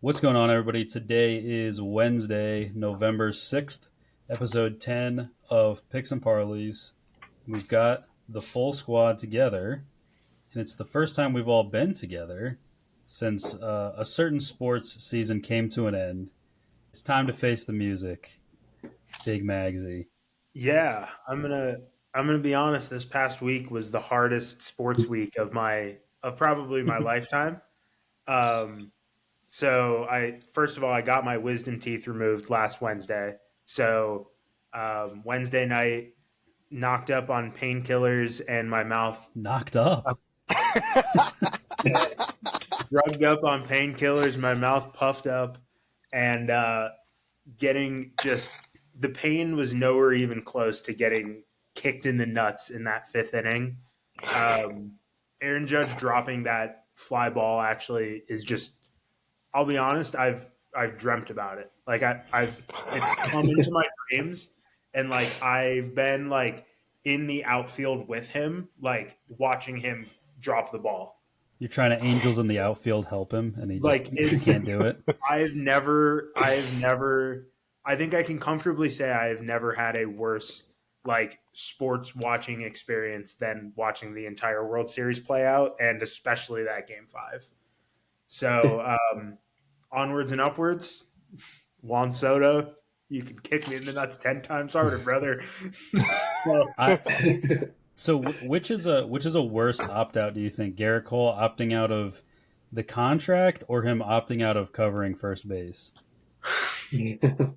What's going on, everybody? Today is Wednesday, November 6th, episode 10 of Picks and Parlays. We've got the full squad together, and it's the first time we've all been together since a certain sports season came to an end. It's time to face the music, Big Magsy. Yeah, I'm gonna be honest. This past week was the hardest sports week of probably my lifetime. Um, so I first of all I got my wisdom teeth removed last Wednesday. So Wednesday night knocked up on painkillers and my mouth Knocked up. drugged up on painkillers, my mouth puffed up, and getting just the pain was nowhere even close to getting kicked in the nuts in that fifth inning. Um, Aaron Judge dropping that fly ball actually is just. I'll be honest. I've dreamt about it. Like I've it's come into my dreams, and like I've been like in the outfield with him, like watching him drop the ball. You're trying to angels in the outfield help him, and he Like he it's can't do it. I've never, I think I can comfortably say I have never had a worse like sports watching experience than watching the entire World Series play out, and especially that Game Five. So onwards and upwards, Juan Soto, you can kick me in the nuts 10 times harder, brother. So, So which is a worse opt out? Do you think Garrett Cole opting out of the contract or him opting out of covering first base?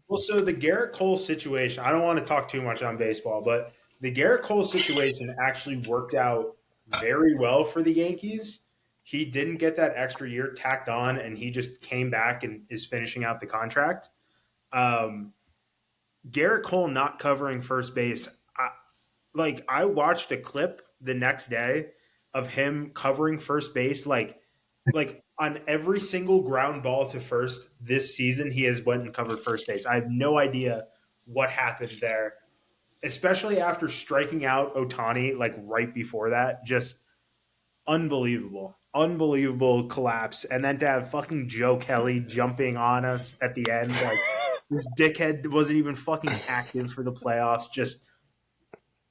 well, so the Garrett Cole situation, I don't want to talk too much on baseball, but the Garrett Cole situation actually worked out very well for the Yankees. He didn't get that extra year tacked on, and he just came back and is finishing out the contract. Um, Garrett Cole not covering first base, I watched a clip the next day of him covering first base, like on every single ground ball to first this season, he has went and covered first base. I have no idea what happened there, especially after striking out Otani like right before that. Just unbelievable collapse, and then to have fucking Joe Kelly jumping on us at the end, like this dickhead wasn't even fucking active for the playoffs. Just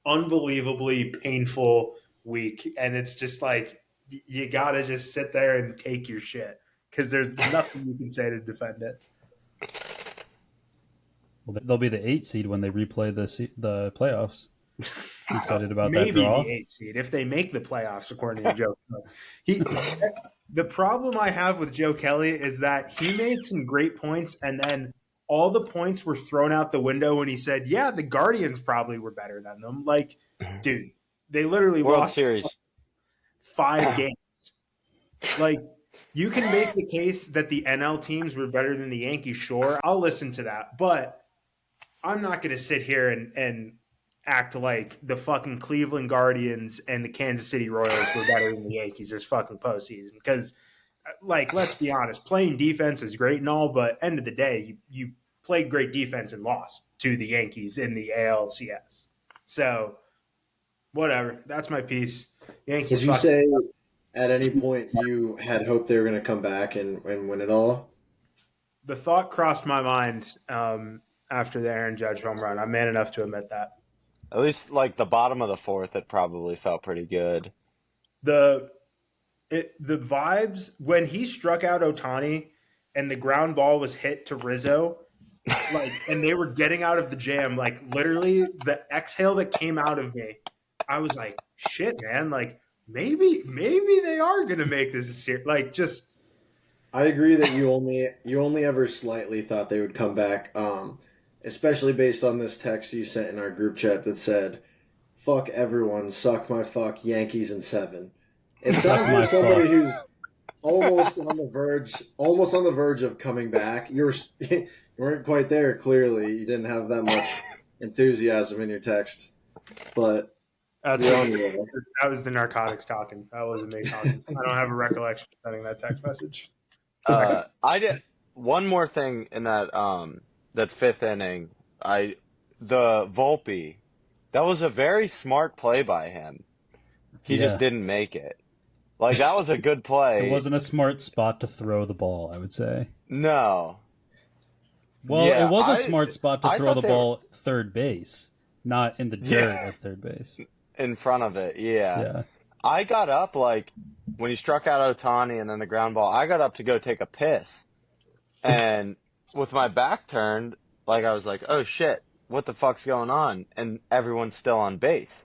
unbelievably painful week, and it's just like you gotta just sit there and take your shit because there's nothing you can say to defend it. Well, they'll be the 8 seed when they replay the playoffs. You excited about that Maybe draw? the 8 seed if they make the playoffs, according to Joe. He, the problem I have with Joe Kelly is that he made some great points, and then all the points were thrown out the window when he said, "Yeah, the Guardians probably were better than them." Like, dude, they literally World lost Series. 5 games. Like, you can make the case that the NL teams were better than the Yankees. Sure, I'll listen to that, but I'm not going to sit here and act like the fucking Cleveland Guardians and the Kansas City Royals were better than the Yankees this fucking postseason. Because, like, let's be honest, playing defense is great and all, but end of the day, you played great defense and lost to the Yankees in the ALCS. So, whatever. That's my piece. Yankees. Did you say at any point you had hoped they were going to come back and win it all? The thought crossed my mind after the Aaron Judge home run. I'm man enough to admit that. At least like the bottom of the fourth, it probably felt pretty good. The vibes when he struck out Otani and the ground ball was hit to Rizzo, like, and they were getting out of the jam, like literally the exhale that came out of me, I was like, shit, man, like maybe they are gonna make this a series. Like, just I agree that you only ever slightly thought they would come back, especially based on this text you sent in our group chat that said, "Fuck everyone, suck my fuck, Yankees in 7." It sounds like somebody who's almost on the verge of coming back. You weren't quite there. Clearly, you didn't have that much enthusiasm in your text, but that's you're on your way. that was the narcotics talking. That wasn't me talking. I don't have a recollection of sending that text message. I did one more thing in that fifth inning. The Volpe, that was a very smart play by him. He just didn't make it. Like, that was a good play. It wasn't a smart spot to throw the ball, I would say. No. Well, it Yeah, was a smart spot to I throw thought the they were ball third base, not in the dirt yeah, at third base. in front of it. Yeah. Yeah. I got up, like, when he struck out Otani and then the ground ball, I got up to go take a piss. And with my back turned, like, I was like, oh shit, what the fuck's going on? And everyone's still on base.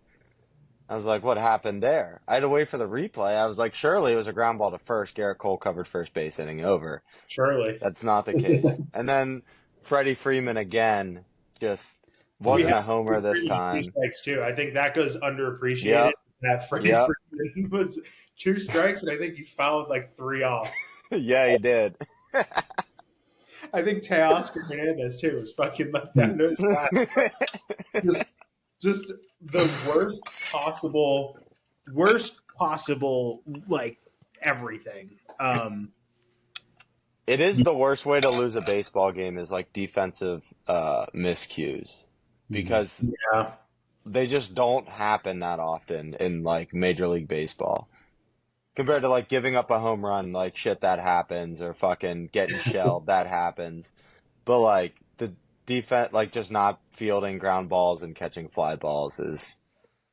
I was like, what happened there? I had to wait for the replay. I was like, surely it was a ground ball to first. Garrett Cole covered first base, inning over. Surely. That's not the case. And then Freddie Freeman again just We wasn't have a homer this 2 time. strikes too. I think that goes underappreciated. Yep. That Freddie Yep. Freeman was 2 strikes, and I think he fouled like 3 off. Yeah, he did. I think Teoscar Hernandez too was fucking left down to his side. Just the worst possible like everything. It is the worst way to lose a baseball game is like defensive miscues because Yeah. they just don't happen that often in like Major League Baseball. Compared to like giving up a home run, like shit that happens, or fucking getting shelled, that happens. But like the defense, like just not fielding ground balls and catching fly balls is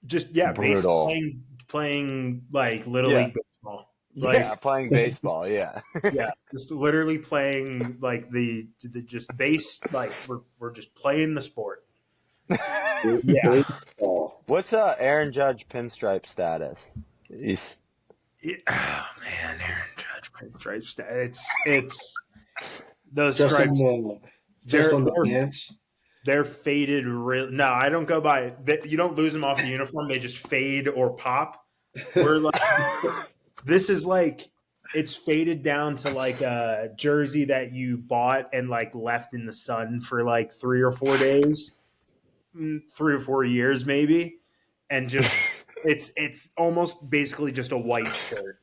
Just brutal. playing like little Yeah. league baseball. Like, Yeah, playing baseball, yeah. yeah, just literally playing like the just base like we're just playing the sport. Yeah. What's Aaron Judge pinstripe status? He's Oh man, Aaron Judge pinstripes. It's those Just stripes. just on the pants. They're faded. No, I don't go by. You don't lose them off the uniform. They just fade or pop. We're like, this is like it's faded down to like a jersey that you bought and like left in the sun for like 3 or 4 days, 3 or 4 years maybe, and just it's almost basically just a white shirt,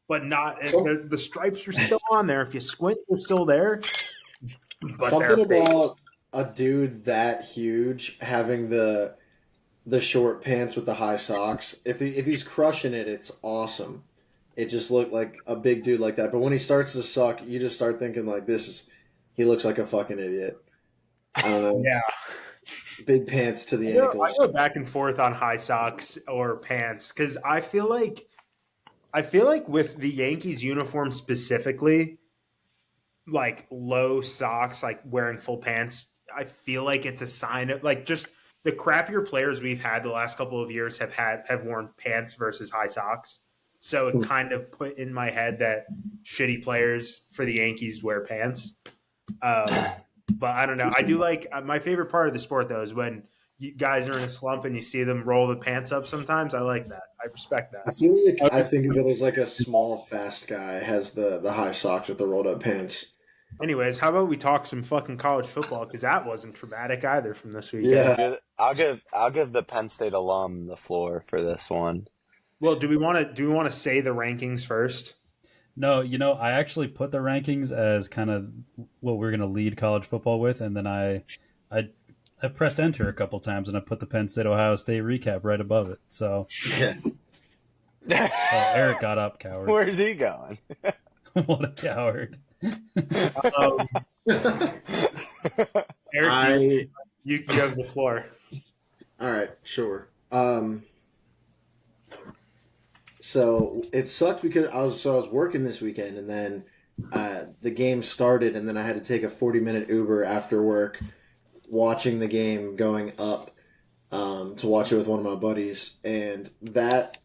but not the stripes are still on there. If you squint, they're still there. But something about a dude that huge having the short pants with the high socks. If he's crushing it, it's awesome. It just looked like a big dude like that. But when he starts to suck, you just start thinking like he looks like a fucking idiot. I don't know. Yeah. Big pants to the ankles. I go back and forth on high socks or pants because I feel like with the Yankees uniform specifically, like low socks, like wearing full pants, I feel like it's a sign of like just the crappier players we've had the last couple of years have worn pants versus high socks. So it kind of put in my head that shitty players for the Yankees wear pants. But I don't know. I do like my favorite part of the sport though is when you guys are in a slump and you see them roll the pants up. Sometimes I like that. I respect that. I feel like I think of it as like a small, fast guy has the high socks with the rolled up pants. Anyways, how about we talk some fucking college football because that wasn't traumatic either from this weekend. Yeah. I'll give the Penn State alum the floor for this one. Well, do we want to say the rankings first? No, I actually put the rankings as kind of what we're going to lead college football with, and then I pressed enter a couple times, and I put the Penn State Ohio State recap right above it. So, Eric got up, coward. Where's he going? What a coward! Eric, you have the floor. All right, sure. So it sucked because I was working this weekend, and then the game started, and then I had to take a 40-minute Uber after work, watching the game going up to watch it with one of my buddies, and that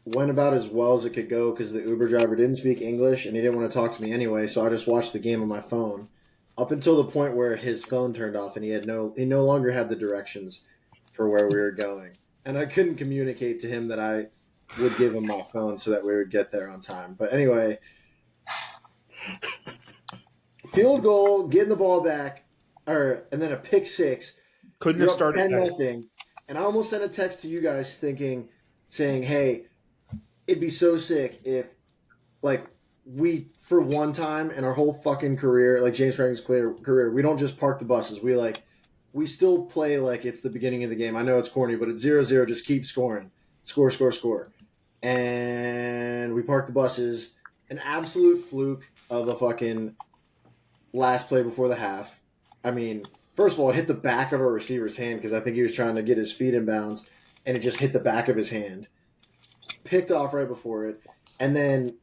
went about as well as it could go because the Uber driver didn't speak English and he didn't want to talk to me anyway, so I just watched the game on my phone up until the point where his phone turned off and he no longer had the directions for where we were going, and I couldn't communicate to him that I would give him my phone so that we would get there on time. But anyway, field goal, getting the ball back, and then a pick six. Couldn't have started 10-0, and I almost sent a text to you guys saying, hey, it'd be so sick if, like, we, for one time in our whole fucking career, like James Franklin's career, we don't just park the buses. We still play like it's the beginning of the game. I know it's corny, but it's 0-0. Just keep scoring. Score. and we parked the buses. An absolute fluke of a fucking last play before the half. I mean, first of all, it hit the back of our receiver's hand because I think he was trying to get his feet in bounds, and it just hit the back of his hand. Picked off right before it, and then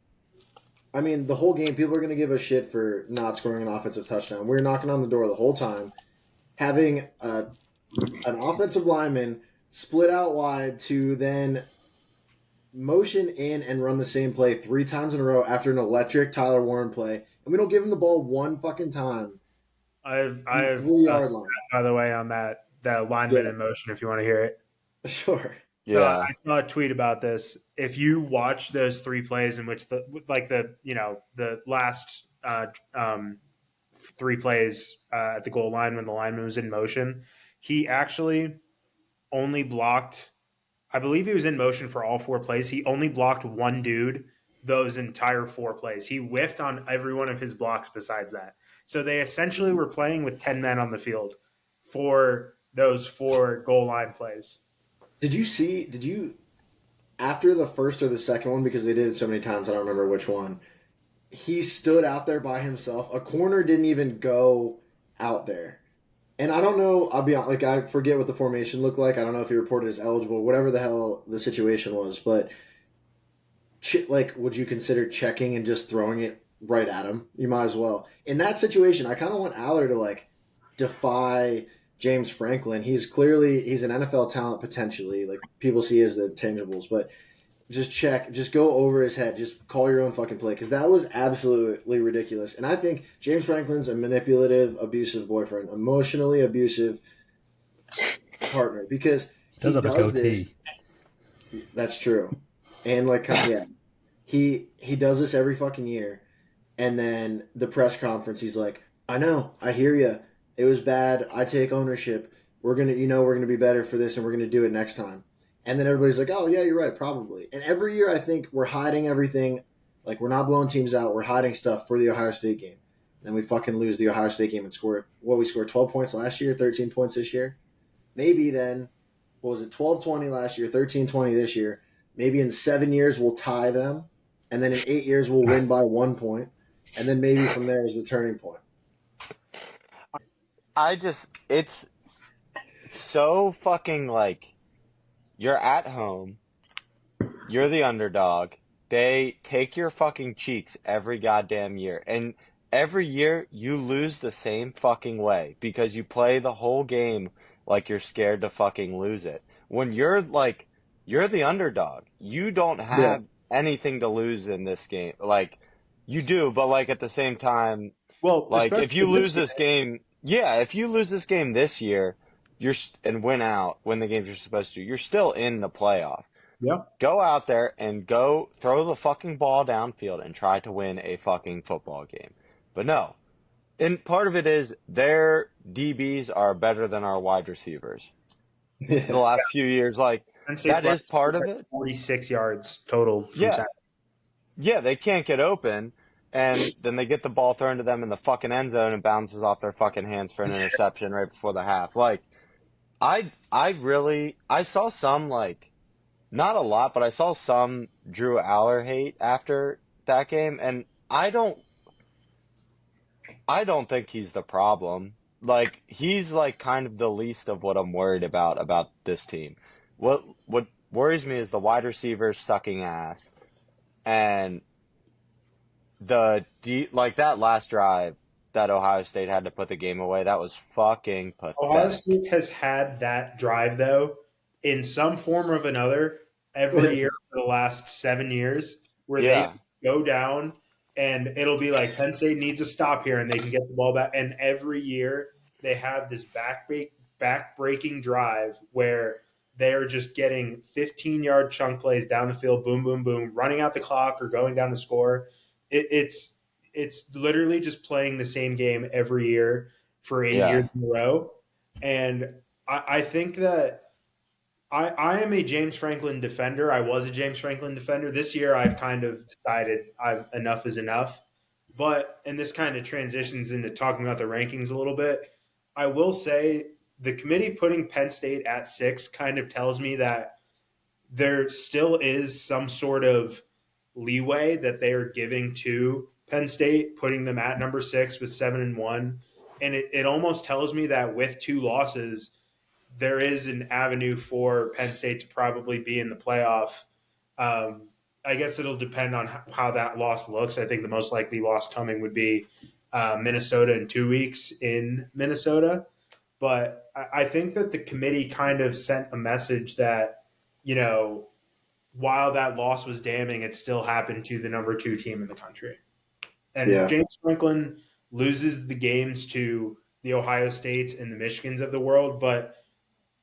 I mean, the whole game, people are going to give us shit for not scoring an offensive touchdown. We were knocking on the door the whole time, having an offensive lineman split out wide to then motion in and run the same play 3 times in a row after an electric Tyler Warren play, and we don't give him the ball one fucking time. I The have 3 yard stat, line. by the way, on that lineman Yeah, in motion. If you want to hear it, sure. so Yeah. I saw a tweet about this. If you watch those 3 plays in which the last 3 plays at the goal line when the lineman was in motion, he actually only blocked. I believe he was in motion for all 4 plays. He only blocked one dude those entire 4 plays. He whiffed on every one of his blocks besides that. So they essentially were playing with 10 men on the field for those 4 goal line plays. Did you, after the first or the second one, because they did it so many times, I don't remember which one, he stood out there by himself. A corner didn't even go out there. And I don't know, I'll be honest, like, I forget what the formation looked like. I don't know if he reported as eligible, whatever the hell the situation was. But, like, would you consider checking and just throwing it right at him? You might as well. In that situation, I kind of want Aller to, like, defy James Franklin. He's an NFL talent potentially. Like, people see as the tangibles. But just check, just go over his head, just call your own fucking play because that was absolutely ridiculous. And I think James Franklin's a manipulative, abusive boyfriend, emotionally abusive partner because He does he have a does this. goatee. That's true, and like yeah, he does this every fucking year. And then the press conference, he's like, "I know, I hear you. It was bad. I take ownership. We're gonna be better for this, and we're gonna do it next time." And then everybody's like, "Oh yeah, you're right, probably." And every year, I think we're hiding everything. Like we're not blowing teams out. We're hiding stuff for the Ohio State game. Then we fucking lose the Ohio State game and score what we scored 12 points last year, 13 points this year. Maybe then, what was it, 12-20 last year, 13-20 this year. Maybe in 7 years we'll tie them, and then in 8 years we'll win by 1 point, and then maybe from there is the turning point. It's so fucking like you're at home, you're the underdog. They take your fucking cheeks every goddamn year. And every year you lose the same fucking way because you play the whole game like you're scared to fucking lose it. When you're the underdog. You don't Yeah, have anything to lose in this game. Like, you do, but like at the same time, Well, like if you especially lose this year. this game, yeah, if you lose this game this year, and win out, win the games you're supposed to, you're still in the playoff. Yeah. Go out there and go throw the fucking ball downfield and try to win a fucking football game. But no. And part of it is their DBs are better than our wide receivers. The yeah, last few years, like, Penn State's that wide is part receivers of had it. 46 yards total from Yeah. sack. Yeah, they can't get open. And then they get the ball thrown to them in the fucking end zone and bounces off their fucking hands for an interception right before the half. Like, I saw some, like, not a lot, but I saw some Drew Aller hate after that game, and I don't think he's the problem. Like, he's like kind of the least of what I'm worried about this team. What worries me is the wide receivers sucking ass, and like that last drive that Ohio State had to put the game away. That was fucking Ohio pathetic. State has had that drive, though, in some form or another every year for the last 7 years, where they Yeah, just go down and it'll be like Penn State needs a stop here and they can get the ball back. And every year they have this back breaking drive where they're just getting 15-yard chunk plays down the field, boom, boom, boom, running out the clock or going down to score. It's literally just playing the same game every year for 8 years yeah, in a row. And I think that I am a James Franklin defender. I was a James Franklin defender. This year, I've kind of decided enough is enough. But, and this kind of transitions into talking about the rankings a little bit, I will say the committee putting Penn State at 6 kind of tells me that there still is some sort of leeway that they are giving to Penn State, putting them at number 6 with 7-1. And it almost tells me that with 2 losses, there is an avenue for Penn State to probably be in the playoff. I guess it'll depend on how that loss looks. I think the most likely loss coming would be Minnesota in 2 weeks in Minnesota. But I think that the committee kind of sent a message that, while that loss was damning, it still happened to the number 2 team in the country. And Yeah. James Franklin loses the games to the Ohio States and the Michigans of the world, but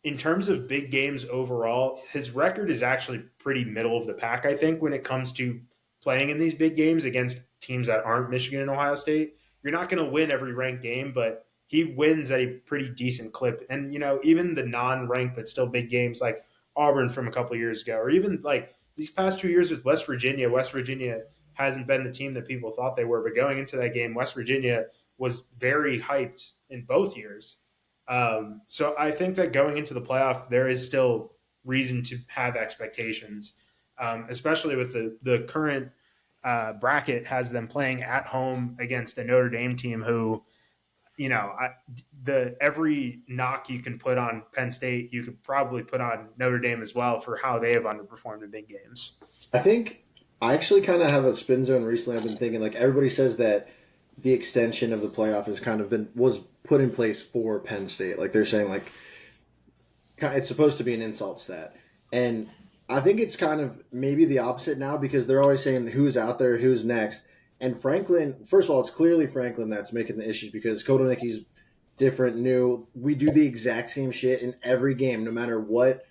in terms of big games overall, his record is actually pretty middle of the pack, I think, when it comes to playing in these big games against teams that aren't Michigan and Ohio State. You're not going to win every ranked game, but he wins at a pretty decent clip. And, even the non-ranked but still big games like Auburn from a couple of years ago, or even like these past 2 years with West Virginia hasn't been the team that people thought they were. But going into that game, West Virginia was very hyped in both years. So I think that going into the playoff, there is still reason to have expectations, especially with the current bracket has them playing at home against a Notre Dame team who, every knock you can put on Penn State, you could probably put on Notre Dame as well for how they have underperformed in big games. I think I actually kind of have a spin zone recently. I've been thinking, like, everybody says that the extension of the playoff has kind of was put in place for Penn State. Like, they're saying, like, it's supposed to be an insult stat. And I think it's kind of maybe the opposite now, because they're always saying who's out there, who's next. And Franklin, first of all, it's clearly Franklin that's making the issues, because Kotelnicki's different, new. We do the exact same shit in every game, no matter what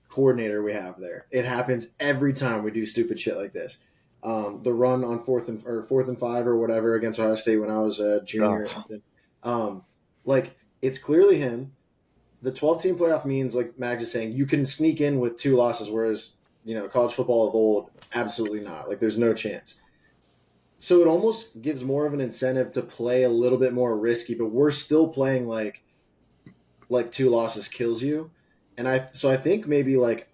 coordinator we have there. It happens every time we do stupid shit like this. The run on fourth and 5 or whatever against Ohio State when I was a junior or something. Like, it's clearly him. The 12-team playoff means, like Mags is saying, you can sneak in with 2 losses, whereas, college football of old, absolutely not. Like, there's no chance. So it almost gives more of an incentive to play a little bit more risky, but we're still playing like 2 losses kills you. And I think maybe like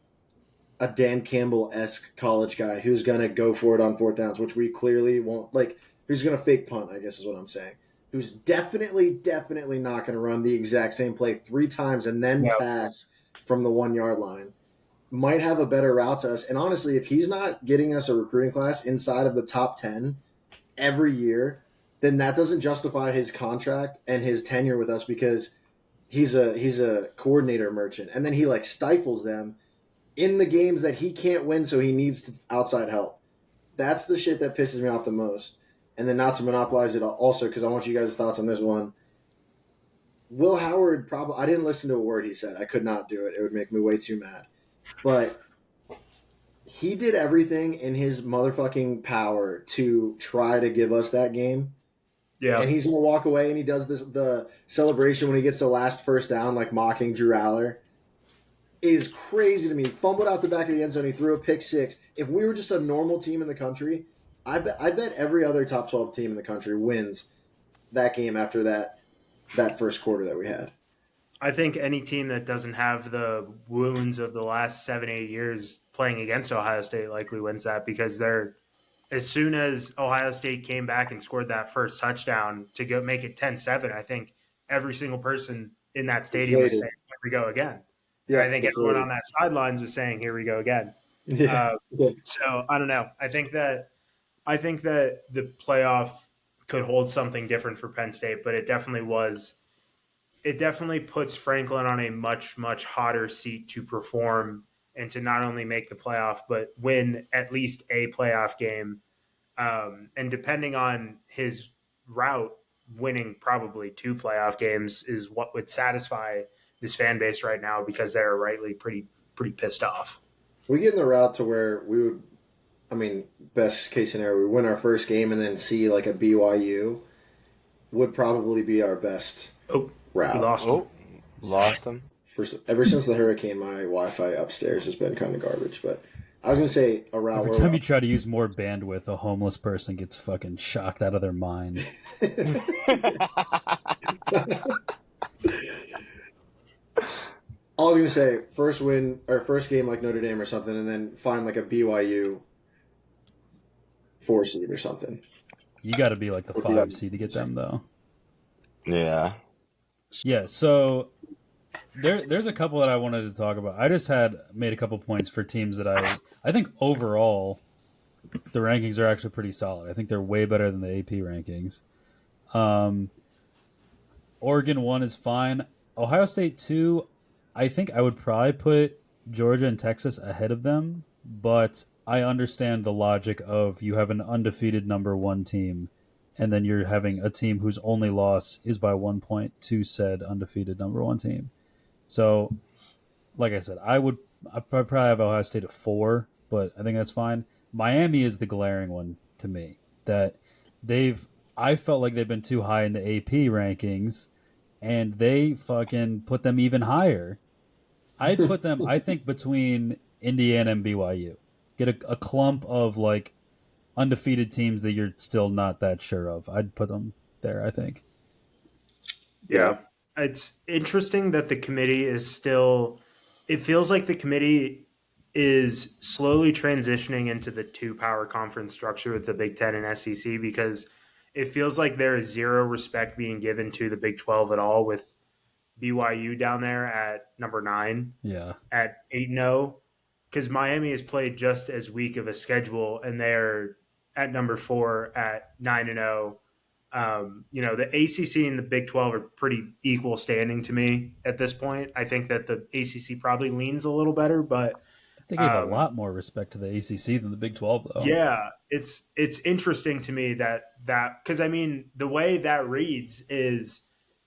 a Dan Campbell-esque college guy who's going to go for it on 4th downs, which we clearly won't, like, who's going to fake punt, I guess is what I'm saying. Who's definitely not going to run the exact same play 3 times and then pass from the 1-yard line, might have a better route to us. And honestly, if he's not getting us a recruiting class inside of the top 10 every year, then that doesn't justify his contract and his tenure with us, because he's a coordinator merchant. And then he, like, stifles them in the games that he can't win, so he needs outside help. That's the shit that pisses me off the most. And then, not to monopolize it also, because I want you guys' thoughts on this one. Will Howard I didn't listen to a word he said. I could not do it. It would make me way too mad. But he did everything in his motherfucking power to try to give us that game. Yeah. And he's going to walk away, and he does the celebration when he gets the last first down, like mocking Drew Aller. Is crazy to me. Fumbled out the back of the end zone. He threw a pick 6. If we were just a normal team in the country, I bet every other top 12 team in the country wins that game after that first quarter that we had. I think any team that doesn't have the wounds of the last 7-8 years playing against Ohio State likely wins that, because as soon as Ohio State came back and scored that first touchdown to go make it 10-7, I think every single person in that stadium was saying, here we go again. Yeah, I think everyone on that sidelines was saying, here we go again. Yeah. So I don't know. I think that the playoff could hold something different for Penn State, but it definitely puts Franklin on a much, much hotter seat to perform and to not only make the playoff, but win at least a playoff game. And depending on his route, winning probably 2 playoff games is what would satisfy this fan base right now, because they're rightly pretty pissed off. We get in the route to where we would, best case scenario, we win our first game and then see like a BYU would probably be our best route. Lost him. Ever since the hurricane, my Wi-Fi upstairs has been kind of garbage, but I was going to say a route. Every time you try to use more bandwidth, a homeless person gets fucking shocked out of their mind. All I'm going to say first win or first game like Notre Dame or something, and then find like a BYU 4 seed or something. You got to be like the 5 seed to get them, though. Yeah. Yeah, so there's a couple that I wanted to talk about. I just had made a couple points for teams that I think overall the rankings are actually pretty solid. I think they're way better than the AP rankings. Um, Oregon 1 is fine. Ohio State 2, I think I would probably put Georgia and Texas ahead of them, but I understand the logic of you have an undefeated number 1 team, and then you're having a team whose only loss is by 1 point to said undefeated number 1 team. So, like I said, I'd probably have Ohio State at 4, but I think that's fine. Miami is the glaring one to me that I felt like they've been too high in the AP rankings, and they fucking put them even higher. I'd put them, I think, between Indiana and BYU. Get a clump of like undefeated teams that you're still not that sure of. I'd put them there, I think. Yeah. It's interesting that the committee is still, it feels like the committee is slowly transitioning into the 2 power conference structure with the Big Ten and SEC, because it feels like there is zero respect being given to the Big 12 at all, with BYU down there at number 9 Yeah. at 8-0, because Miami has played just as weak of a schedule, and they're at number 4 at 9-0. The ACC and the Big 12 are pretty equal standing to me at this point. I think that the ACC probably leans a little better, but They gave a lot more respect to the ACC than the Big 12, though. yeah, it's interesting to me that because I mean the way that reads is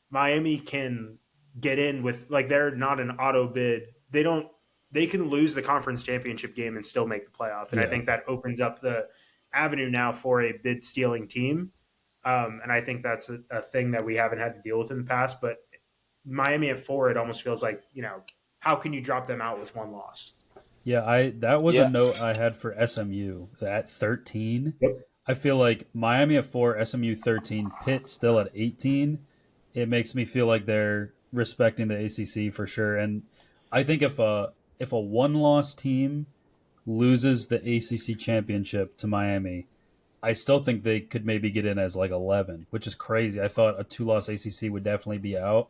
Miami can get in with, like, they're not an auto bid. They can lose the conference championship game and still make the playoff, and I think that opens up the avenue now for a bid stealing team. And I think that's a thing that we haven't had to deal with in the past. But Miami at 4, it almost feels like, how can you drop them out with 1 loss? Yeah, that was Yeah. a note I had for SMU at 13. Yep. I feel like Miami at 4, SMU 13, Pitt still at 18. It makes me feel like they're respecting the ACC for sure. And I think if a 1-loss team loses the ACC championship to Miami, I still think they could maybe get in as like 11, which is crazy. I thought a 2-loss ACC would definitely be out.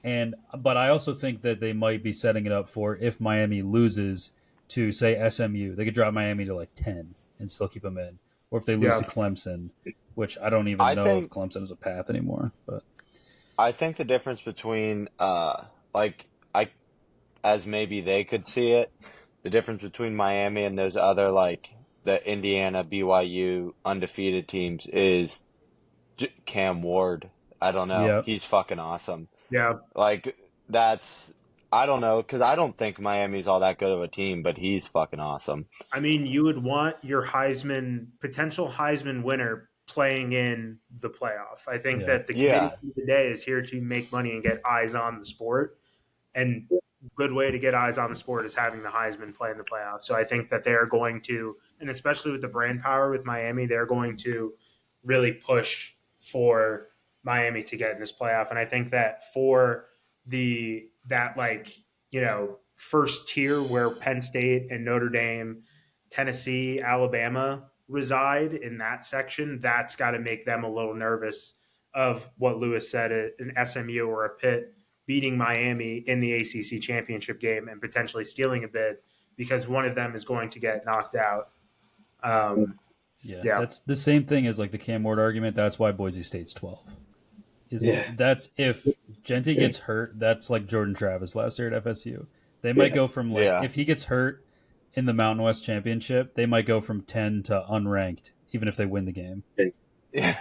But I also think that they might be setting it up for, if Miami loses to, say, SMU, they could drop Miami to like 10 and still keep them in. Or if they lose to Clemson, which I don't even know if Clemson is a path anymore. But I think the difference between as maybe they could see it, the difference between Miami and those other, like the Indiana, BYU undefeated teams, is Cam Ward. I don't know. Yep. He's fucking awesome. Yeah. Like, I don't know, because I don't think Miami's all that good of a team, but he's fucking awesome. I mean, you would want your potential Heisman winner playing in the playoff. I think that the committee today is here to make money and get eyes on the sport. And good way to get eyes on the sport is having the Heisman play in the playoffs. So I think that they're going to, and especially with the brand power with Miami, they're going to really push for Miami to get in this playoff. And I think that for first tier where Penn State and Notre Dame, Tennessee, Alabama reside in that section, that's got to make them a little nervous of what Lewis said, an SMU or a Pitt beating Miami in the ACC championship game and potentially stealing a bid, because one of them is going to get knocked out. That's the same thing as like the Cam Ward argument. That's why Boise State's 12. That's if Genty gets hurt, that's like Jordan Travis last year at FSU. They might go from if he gets hurt in the Mountain West Championship, they might go from 10 to unranked, even if they win the game. I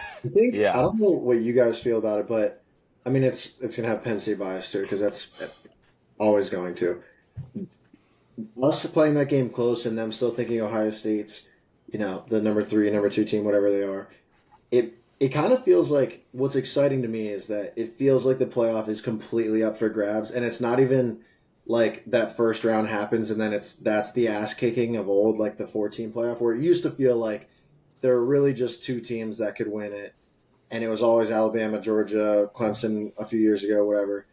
don't know what you guys feel about it, but I mean, it's going to have Penn State bias too, because that's always going to. Us playing that game close and them still thinking Ohio State's, the number 3, number 2 team, whatever they are. It kind of feels like, what's exciting to me is that it feels like the playoff is completely up for grabs, and it's not even like that first round happens and then that's the ass kicking of old, like the 4-team playoff, where it used to feel like there were really just 2 teams that could win it, and it was always Alabama, Georgia, Clemson a few years ago, whatever.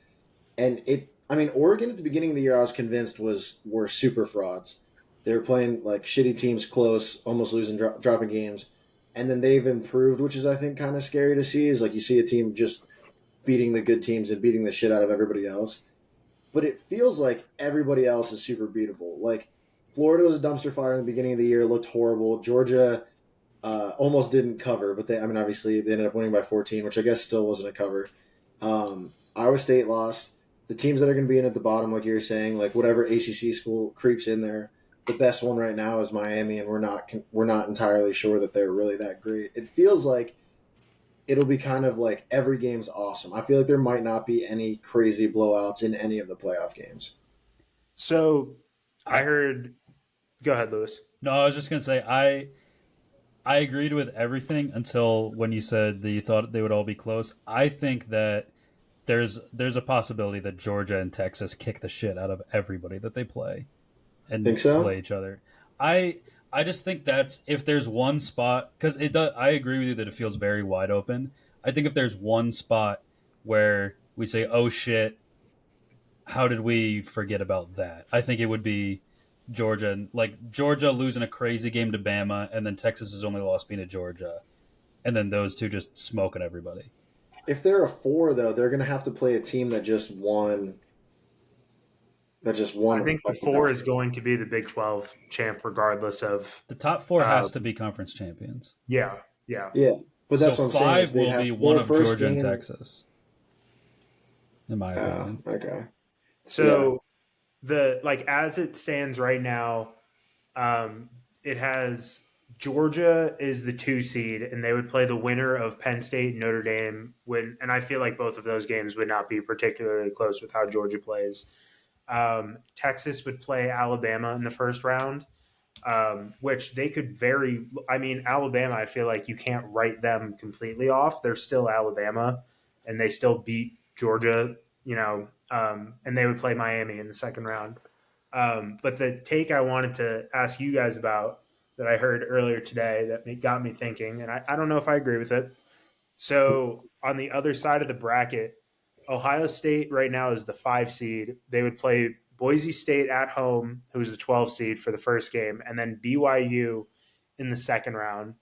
And I mean, Oregon at the beginning of the year, I was convinced were super frauds. They were playing like shitty teams close, almost losing, dropping games, and then they've improved, which is I think kind of scary to see. Is like you see a team just beating the good teams and beating the shit out of everybody else, but it feels like everybody else is super beatable. Like Florida was a dumpster fire in the beginning of the year, looked horrible. Georgia almost didn't cover, but I mean, obviously they ended up winning by 14, which I guess still wasn't a cover. Iowa State lost. The teams that are going to be in at the bottom, like you're saying, like whatever ACC school creeps in there, the best one right now is Miami, and we're not entirely sure that they're really that great. It feels like it'll be kind of like every game's awesome. I feel like there might not be any crazy blowouts in any of the playoff games. So I I heard. Go ahead, Lewis. no, I was just gonna say I agreed with everything until when you said that you thought they would all be close. I think that there's a possibility that Georgia and Texas kick the shit out of everybody that they play and Think so? play each other. I I just think that's if there's one spot because it does. I agree with you that it feels very wide open. I think if there's one spot where we say, "Oh shit, how did we forget about that?" I think it would be Georgia, like Georgia losing a crazy game to Bama, and then Texas's only loss being to Georgia, and then those two just smoking everybody. If they're a four, though, they're going to have to play a team that just won. That just I won think the like four is going to be the Big 12 champ, regardless of. The top four Uh, has to be conference champions. yeah, yeah. Yeah, but So that's what I'm saying is five they'd will have be one their of first Georgia and game. Texas, in my opinion. Okay. Yeah. So the like as it stands right now, um, it has Georgia is the 2 seed, and they would play the winner of Penn State and Notre Dame. And I feel like both of those games would not be particularly close with how Georgia plays. Texas would play Alabama in the first round, which they could very. I mean, Alabama. I feel like you can't write them completely off. They're still Alabama, and they still beat Georgia. And they would play Miami in the second round. But the take I wanted to ask you guys about that I heard earlier today that got me thinking, and I don't know if I agree with it. So on the other side of the bracket, Ohio State right now is the 5 seed. They would play Boise State at home, who is the 12 seed for the first game, and then BYU in the second round,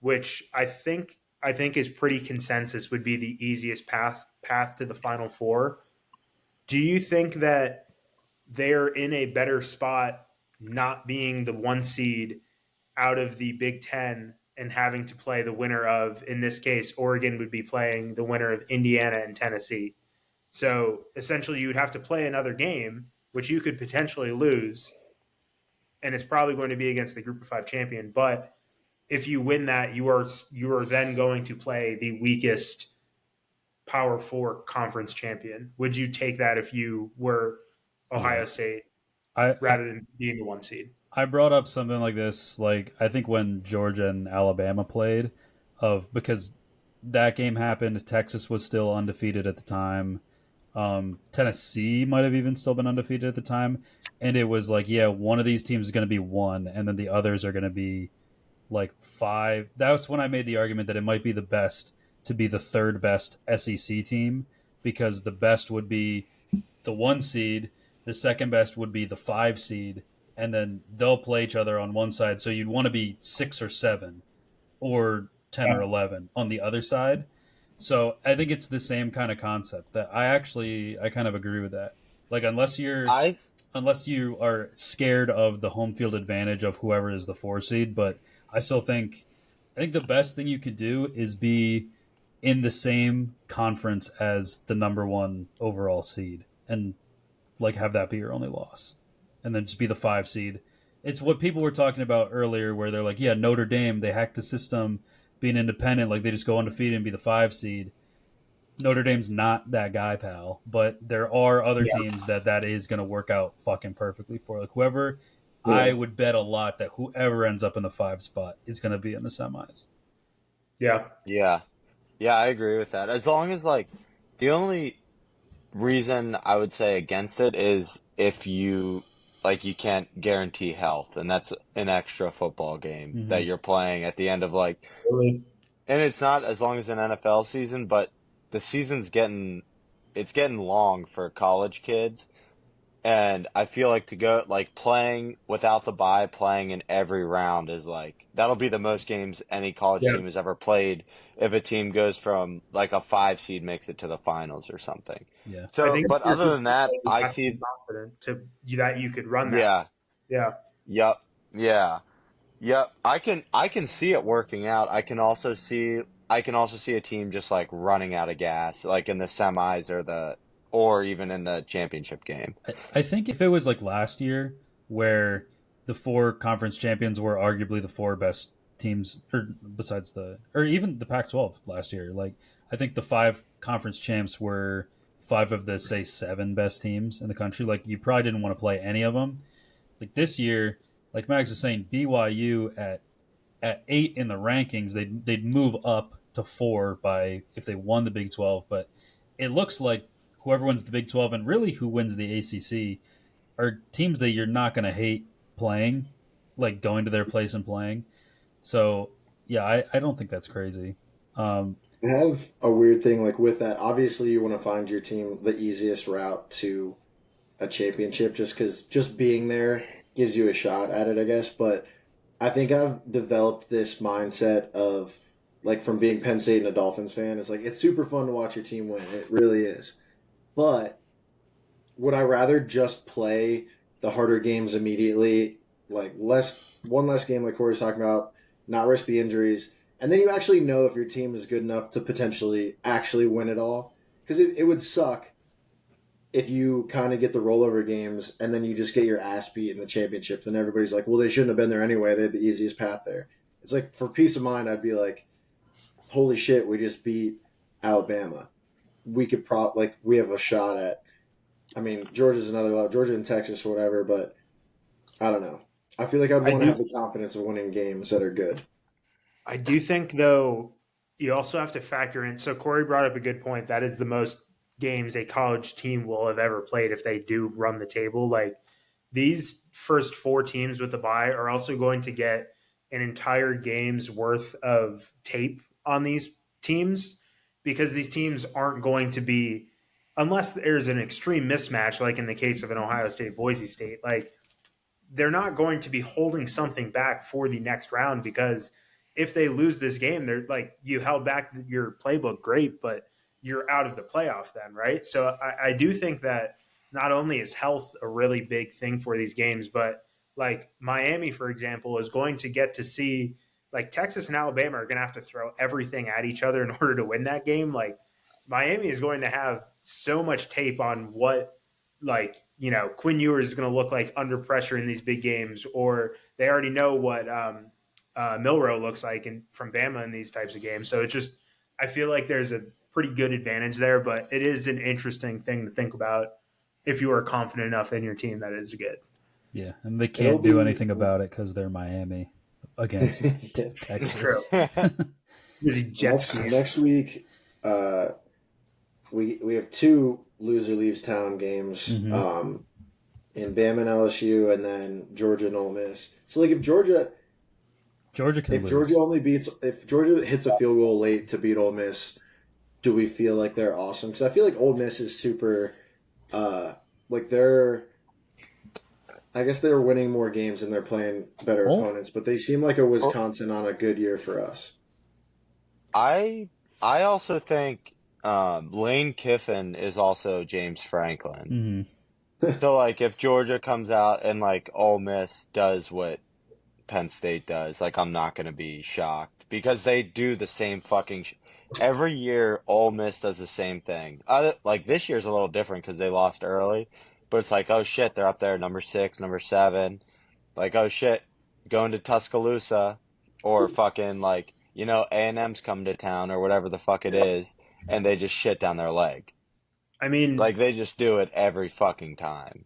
which I think is pretty consensus would be the easiest path to the Final Four. Do you think that they're in a better spot not being the 1 seed out of the Big Ten and having to play the winner of, in this case, Oregon would be playing the winner of Indiana and Tennessee. So essentially, you would have to play another game, which you could potentially lose, and it's probably going to be against the Group of Five champion. But if you win that, you are then going to play the weakest Power Four conference champion. Would you take that if you were Yeah, Ohio State I rather than being the 1 seed? I brought up something like this, like I think when Georgia and Alabama played, of because that game happened. Texas was still undefeated at the time. Tennessee might have even still been undefeated at the time, and it was like, yeah, one of these teams is going to be one, and then the others are going to be like five. That was when I made the argument that it might be the best to be the third best SEC team because the best would be the 1 seed, the second best would be the 5 seed, and then they'll play each other on one side. So you'd want to be 6 or 7 or 10 or 11 on the other side. So I think it's the same kind of concept that I kind of agree with that. Like I unless you are scared of the home field advantage of whoever is the 4 seed, but I think the best thing you could do is be in the same conference as the number one overall seed and like have that be your only loss, and then just be the 5 seed. It's what people were talking about earlier, where they're like, yeah, Notre Dame, they hacked the system, being independent, like they just go undefeated and be the 5 seed. Notre Dame's not that guy, pal, but there are other Yeah. teams that is going to work out fucking perfectly for. Like whoever, I Yeah. would bet a lot that whoever ends up in the 5 spot is going to be in the semis. Yeah. yeah. Yeah, I agree with that. As long as like the only reason I would say against it is if you can't guarantee health, and that's an extra football game Mm-hmm. that you're playing at the end of and it's not as long as an NFL season, but the season's getting it's getting long for college kids. And I feel like to go like playing without the bye, playing in every round is like that'll be the most games any college Yeah, team has ever played if a team goes from like a 5 seed makes it to the finals or something. Yeah. I So, think if but you're other going than that, to I have to be see, confident that you could run that. yeah, Yeah. yep, yeah, yep. I can see it working out. I can also see a team just like running out of gas, like in the semis or even in the championship game. I think if it was like last year, where the four conference champions were arguably the four best teams, or besides or even the Pac-12 last year, like I think the five conference champs were five of the say seven best teams in the country. Like you probably didn't want to play any of them. Like this year, like Max was saying, BYU at 8 in the rankings, they'd move up to 4 by if they won the Big 12. But it looks like whoever wins the Big 12 and really who wins the ACC are teams that you're not going to hate playing, like going to their place and playing. So yeah, I don't think that's crazy. I have a weird thing like with that. Obviously, you want to find your team the easiest route to a championship just because just being there gives you a shot at it, I guess. But I think I've developed this mindset of like from being Penn State and a Dolphins fan, it's like it's super fun to watch your team win. It really is. But would I rather just play the harder games immediately, like one less game like Corey's talking about, not risk the injuries, and then you actually know if your team is good enough to potentially actually win it all? Because it would suck if you kind of get the rollover games and then you just get your ass beat in the championship. Then everybody's like, well, they shouldn't have been there anyway. They had the easiest path there. It's like for peace of mind, I'd be like, holy shit, we just beat Alabama. We could we have a shot at. I mean, Georgia's another level, Georgia and Texas or whatever, but I don't know. I feel like I'd I want to do have the confidence of winning games that are good. I do think though you also have to factor in. So Corey brought up a good point. That is the most games a college team will have ever played if they do run the table. Like these first four teams with the bye are also going to get an entire game's worth of tape on these teams because these teams aren't going to be unless there's an extreme mismatch like in the case of an Ohio State Boise State, like they're not going to be holding something back for the next round because if they lose this game, they're like, you held back your playbook, great, but you're out of the playoff then, right? So I do think that not only is health a really big thing for these games, but like Miami, for example, is going to get to see like Texas and Alabama are going to have to throw everything at each other in order to win that game. Like Miami is going to have so much tape on what Quinn Ewers is going to look like under pressure in these big games, or they already know what Milrow looks like from Bama in these types of games. So I feel like there's a pretty good advantage there, but it is an interesting thing to think about if you are confident enough in your team that is good. Yeah, and they It'll can't do be anything about it because they're Miami against It's true. Texas. Busy jet ski. next week. We have two loser leaves town games. Hmm. In Bama and LSU, and then Georgia and Ole Miss. So like Georgia can if Georgia lose. only beats if Georgia hits a field goal late to beat Ole Miss, do we feel like they're awesome? Because I feel like Ole Miss is super, like they're. I guess they're winning more games and they're playing better Ole, opponents, but they seem like a Wisconsin on a good year for us. I I also think Lane Kiffin is also James Franklin. hmm So like if Georgia comes out and like Ole Miss does what Penn State does, like I'm not gonna be shocked because they do the same fucking every year. Ole Miss does the same thing. Like this year's a little different because they lost early, but it's like oh shit, they're up there number 6, number 7. Like oh shit, going to Tuscaloosa or fucking like A&M's come to town or whatever the fuck it Yep. is, and they just shit down their leg. I mean, Like they just do it every fucking time.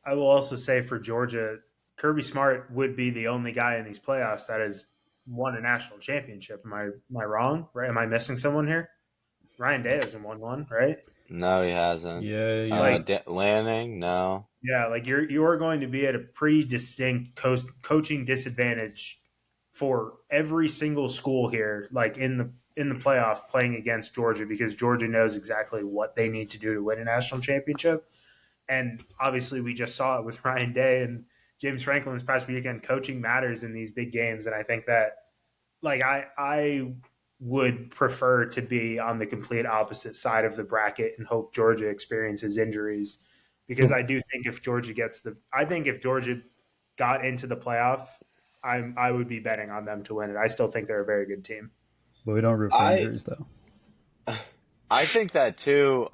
I will also say for Georgia, Kirby Smart would be the only guy in these playoffs that has won a national championship. Am I wrong? Right? Am I missing someone here? Ryan Day hasn't won one, right? No, he hasn't. Yeah, you're right. Lanning, no. Yeah, like you're going to be at a pretty distinct coaching disadvantage for every single school here, like in the playoff playing against Georgia because Georgia knows exactly what they need to do to win a national championship. And obviously, we just saw it with Ryan Day and James Franklin this past weekend. Coaching matters in these big games, and I think that, like, I would prefer to be on the complete opposite side of the bracket and hope Georgia experiences injuries, because I do think if Georgia got into the playoff, I would be betting on them to win it. I still think they're a very good team. But we don't root for injuries, though. I think that too.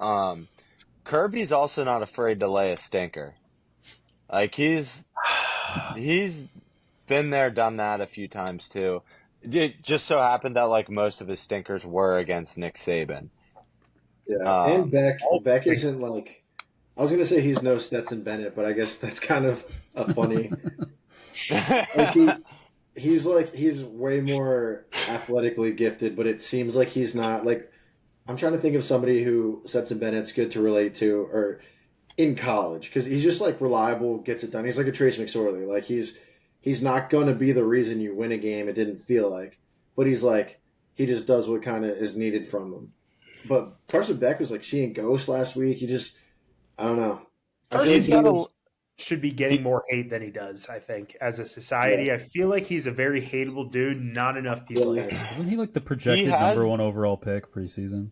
Kirby's also not afraid to lay a stinker. Like he's been there, done that a few times too. It just so happened that like most of his stinkers were against Nick Saban. Yeah, and Beck isn't like, I was gonna say he's no Stetson Bennett, but I guess that's kind of a funny. Like he's way more athletically gifted, but it seems like he's not like. I'm trying to think of somebody who Stetson Bennett's good to relate to, or in college, because he's just like reliable, gets it done. He's like a Trace McSorley. Like he's not going to be the reason you win a game. It didn't feel like, but he's like he just does what kind of is needed from him. But Carson Beck was like seeing ghosts last week. He just, I don't know. Should be getting more hate than he does, I think, as a society. Yeah. I feel like he's a very hateable dude. Not enough people hate him. Wasn't he like the projected number 1 overall pick preseason?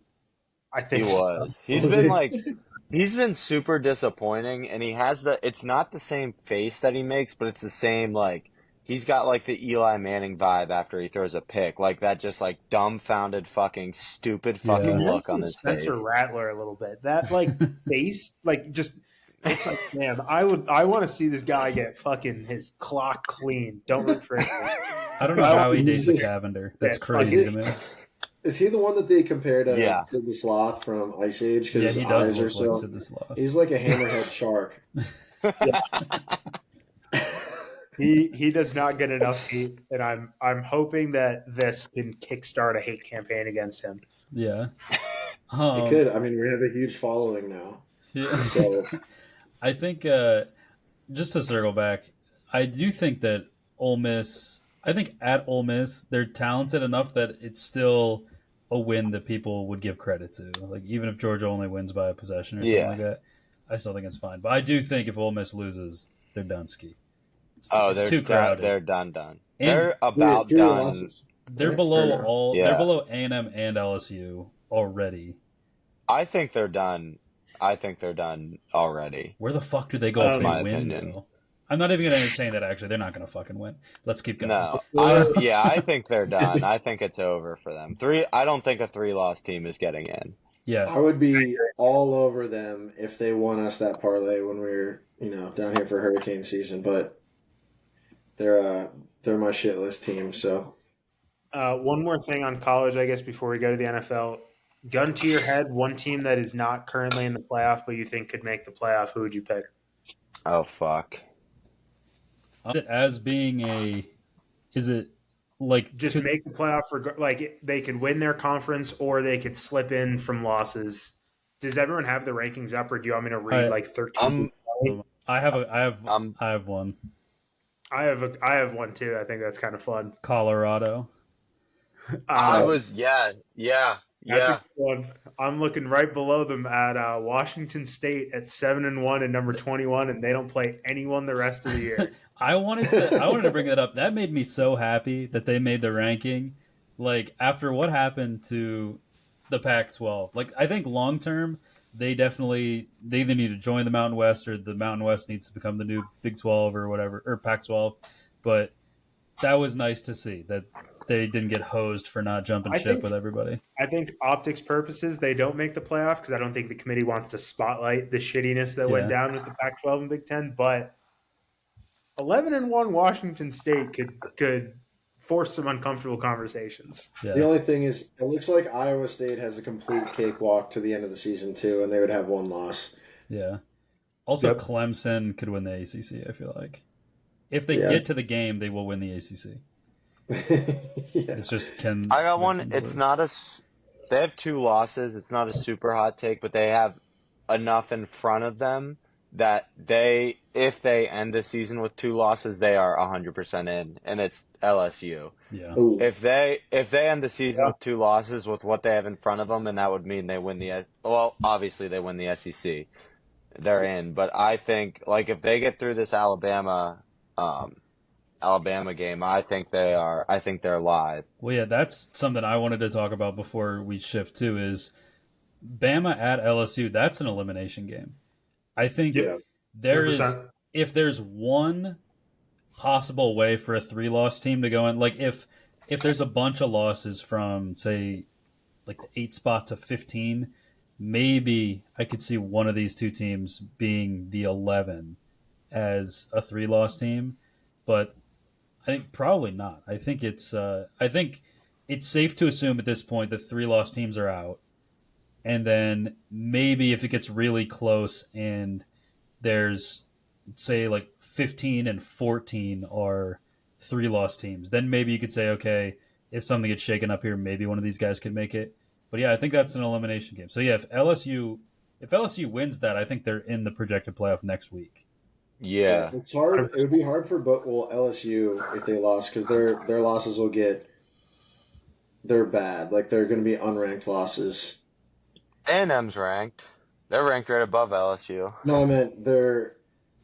I think he was. So. He's been super disappointing, and he has it's not the same face that he makes, but it's the same, like, he's got like the Eli Manning vibe after he throws a pick. Like that just like dumbfounded fucking stupid fucking look on his face. Spencer Rattler a little bit. That like face, like just... It's like, man, I want to see this guy get fucking his clock clean. Don't root for anything. I don't know how he dates a Cavender. That's crazy to me. Is he the one that they compared to the Sloth from Ice Age? Because he his does eyes are look so. like the Sloth. He's like a hammerhead shark. He does not get enough hate, and I'm hoping that this can kickstart a hate campaign against him. Yeah, it could. I mean, we have a huge following now. Yeah. So. I think, just to circle back, I do think that Ole Miss, at Ole Miss, they're talented enough that it's still a win that people would give credit to. Like, even if Georgia only wins by a possession or something like that, I still think it's fine. But I do think if Ole Miss loses, they're done ski. It's too crowded. They're done. And they're about done. They're below They're below A&M and LSU already. I think they're done. Already. Where the fuck do they go if they win, though? I'm not even going to entertain that, actually. They're not going to fucking win. Let's keep going. No. I think they're done. I think it's over for them. I don't think a 3-loss team is getting in. Yeah. I would be all over them if they won us that parlay when we were, down here for hurricane season, but they're my shitless team, so. One more thing on college, I guess, before we go to the NFL. Gun to your head, one team that is not currently in the playoff, but you think could make the playoff, who would you pick? Oh, fuck. As being is it like... Just make the playoff, like they could win their conference or they could slip in from losses. Does everyone have the rankings up, or do you want me to read 13? I have one. I have one too. I think that's kind of fun. Colorado. That's a good one. I'm looking right below them at Washington State at 7-1 and number 21, and they don't play anyone the rest of the year. I wanted to bring that up. That made me so happy that they made the ranking. Like, after what happened to the Pac-12, like, I think long term they either need to join the Mountain West or the Mountain West needs to become the new Big 12 or whatever, or Pac-12. But that was nice to see that they didn't get hosed for not jumping ship with everybody. I think optics purposes, they don't make the playoff because I don't think the committee wants to spotlight the shittiness that went down with the Pac-12 and Big 10. But 11-1 Washington State could force some uncomfortable conversations. Yeah. The only thing is, it looks like Iowa State has a complete cakewalk to the end of the season too, and they would have one loss. Yeah. Also, Clemson could win the ACC. I feel like if they get to the game, they will win the ACC. It's just I got one. It's not they have 2 losses. It's not a super hot take, but they have enough in front of them that if they end the season with 2 losses, they are 100% in, and it's LSU. Yeah. Ooh. If they end the season Yeah. with 2 losses with what they have in front of them, and that would mean they win obviously they win the SEC. They're in, but I think like if they get through this Alabama game, I think they're live. Well, yeah, that's something I wanted to talk about before we shift to is Bama at LSU. That's an elimination game. I think Yep. there is 100%. if there's one possible way for a 3-loss team to go in, like if there's a bunch of losses from say like the 8 spot to 15, maybe I could see one of these two teams being the 11 as a 3-loss team, but I think probably not. I think it's safe to assume at this point the 3-loss teams are out, and then maybe if it gets really close and there's say like 15 and 14 are 3-loss teams, then maybe you could say okay, if something gets shaken up here, maybe one of these guys could make it. But yeah, I think that's an elimination game. So yeah, if LSU wins that, I think they're in the projected playoff next week. Yeah. It's hard. It would be hard for LSU if they lost because their losses will get they're bad. Like they're going to be unranked losses. A&M's ranked. They're ranked right above LSU. No, I meant they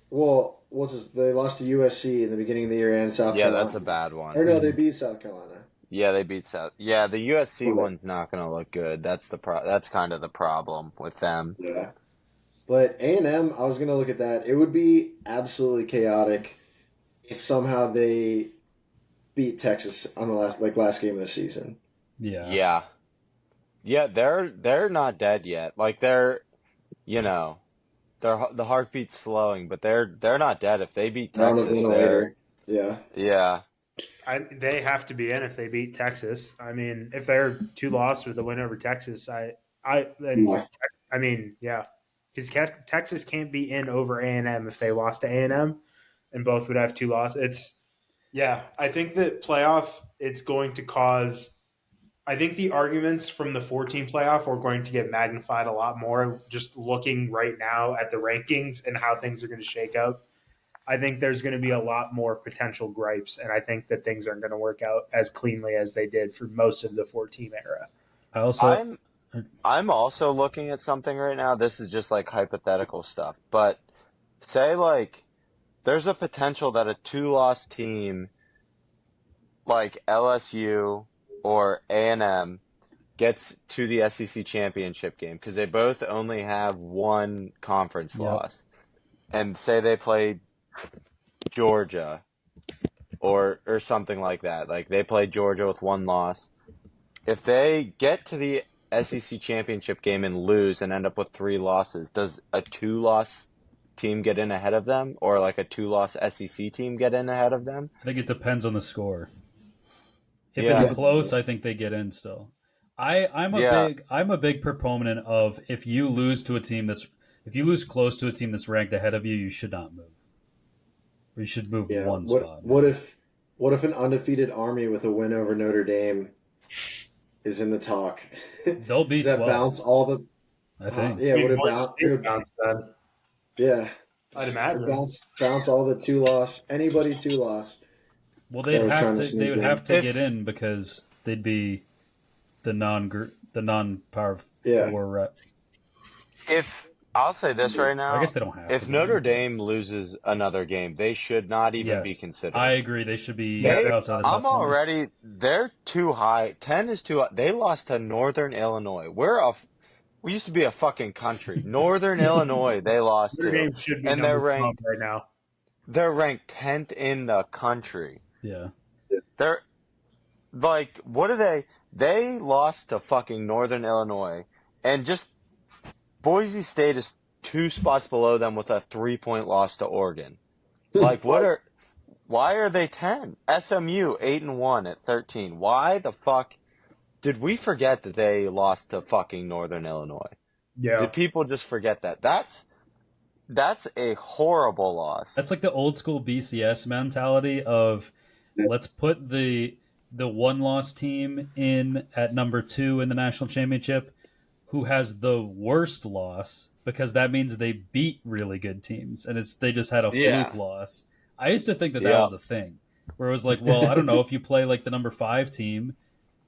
lost to USC in the beginning of the year and South Yeah, Carolina. that's a bad one. Or no, they beat South Carolina. Yeah, they beat South. Yeah, the USC Okay. one's not going to look good. That's that's kind of the problem with them. Yeah. But A&M, I was going to look at that. It would be absolutely chaotic if somehow they beat Texas on the last game of the season. Yeah. Yeah. Yeah, they're not dead yet. Like the heartbeat's slowing, but they're not dead. If they beat Round of Texas, later. Yeah. yeah. They have to be in if they beat Texas. I mean, if they're 2-loss with a win over Texas, yeah, because Texas can't be in over A&M if they lost to A&M, and both would have 2 losses. I think that playoff it's going to cause. I think the arguments from the 14 playoff are going to get magnified a lot more. Just looking right now at the rankings and how things are going to shake out. I think there's going to be a lot more potential gripes, and I think that things aren't going to work out as cleanly as they did for most of the 4-team era. I'm also looking at something right now. This is just like hypothetical stuff, but say like there's a potential that a 2-loss team like LSU or A&M gets to the SEC championship game because they both only have one conference loss, and say they play Georgia or something like that. Like they play Georgia with 1 loss. If they get to the SEC championship game and lose and end up with 3 losses, does a 2-loss team get in ahead of them, or like a 2-loss SEC team get in ahead of them? I think it depends on the score. If it's close, I think they get in still. I'm a big proponent of if you lose close to a team that's ranked ahead of you, you should not move. Or you should move one spot. What if an undefeated Army with a win over Notre Dame is in the talk? They'll beat Does that 12. bounce all the? I think. Would it bounce then? Yeah, I'd imagine. Bounce all the 2-loss. Anybody 2-loss. Well, they would have to get in because they'd be the non-power 4 rep. If I'll say this right now, I guess they don't have. If Notre Dame loses another game, they should not even be considered. I agree. They should be outside the top 20. They're too high. 10 is too high. They lost to Northern Illinois. We used to be a fucking country. Northern Illinois, they lost to, and they're ranked right now. They're ranked 10th in the country. Yeah. They're like, what are they? They lost to fucking Northern Illinois, and just Boise State is 2 spots below them with a 3-point loss to Oregon. Like, why are they 10? SMU 8-1 at 13. Why the fuck did we forget that they lost to fucking Northern Illinois? Yeah. Did people just forget that? That's a horrible loss. That's like the old school BCS mentality of let's put the 1-loss team in at number 2 in the national championship. who has the worst loss because that means they beat really good teams and they just had a fluke Yeah. loss. I used to think that Yep. was a thing where it was like, well, I don't know if you play like the number 5 team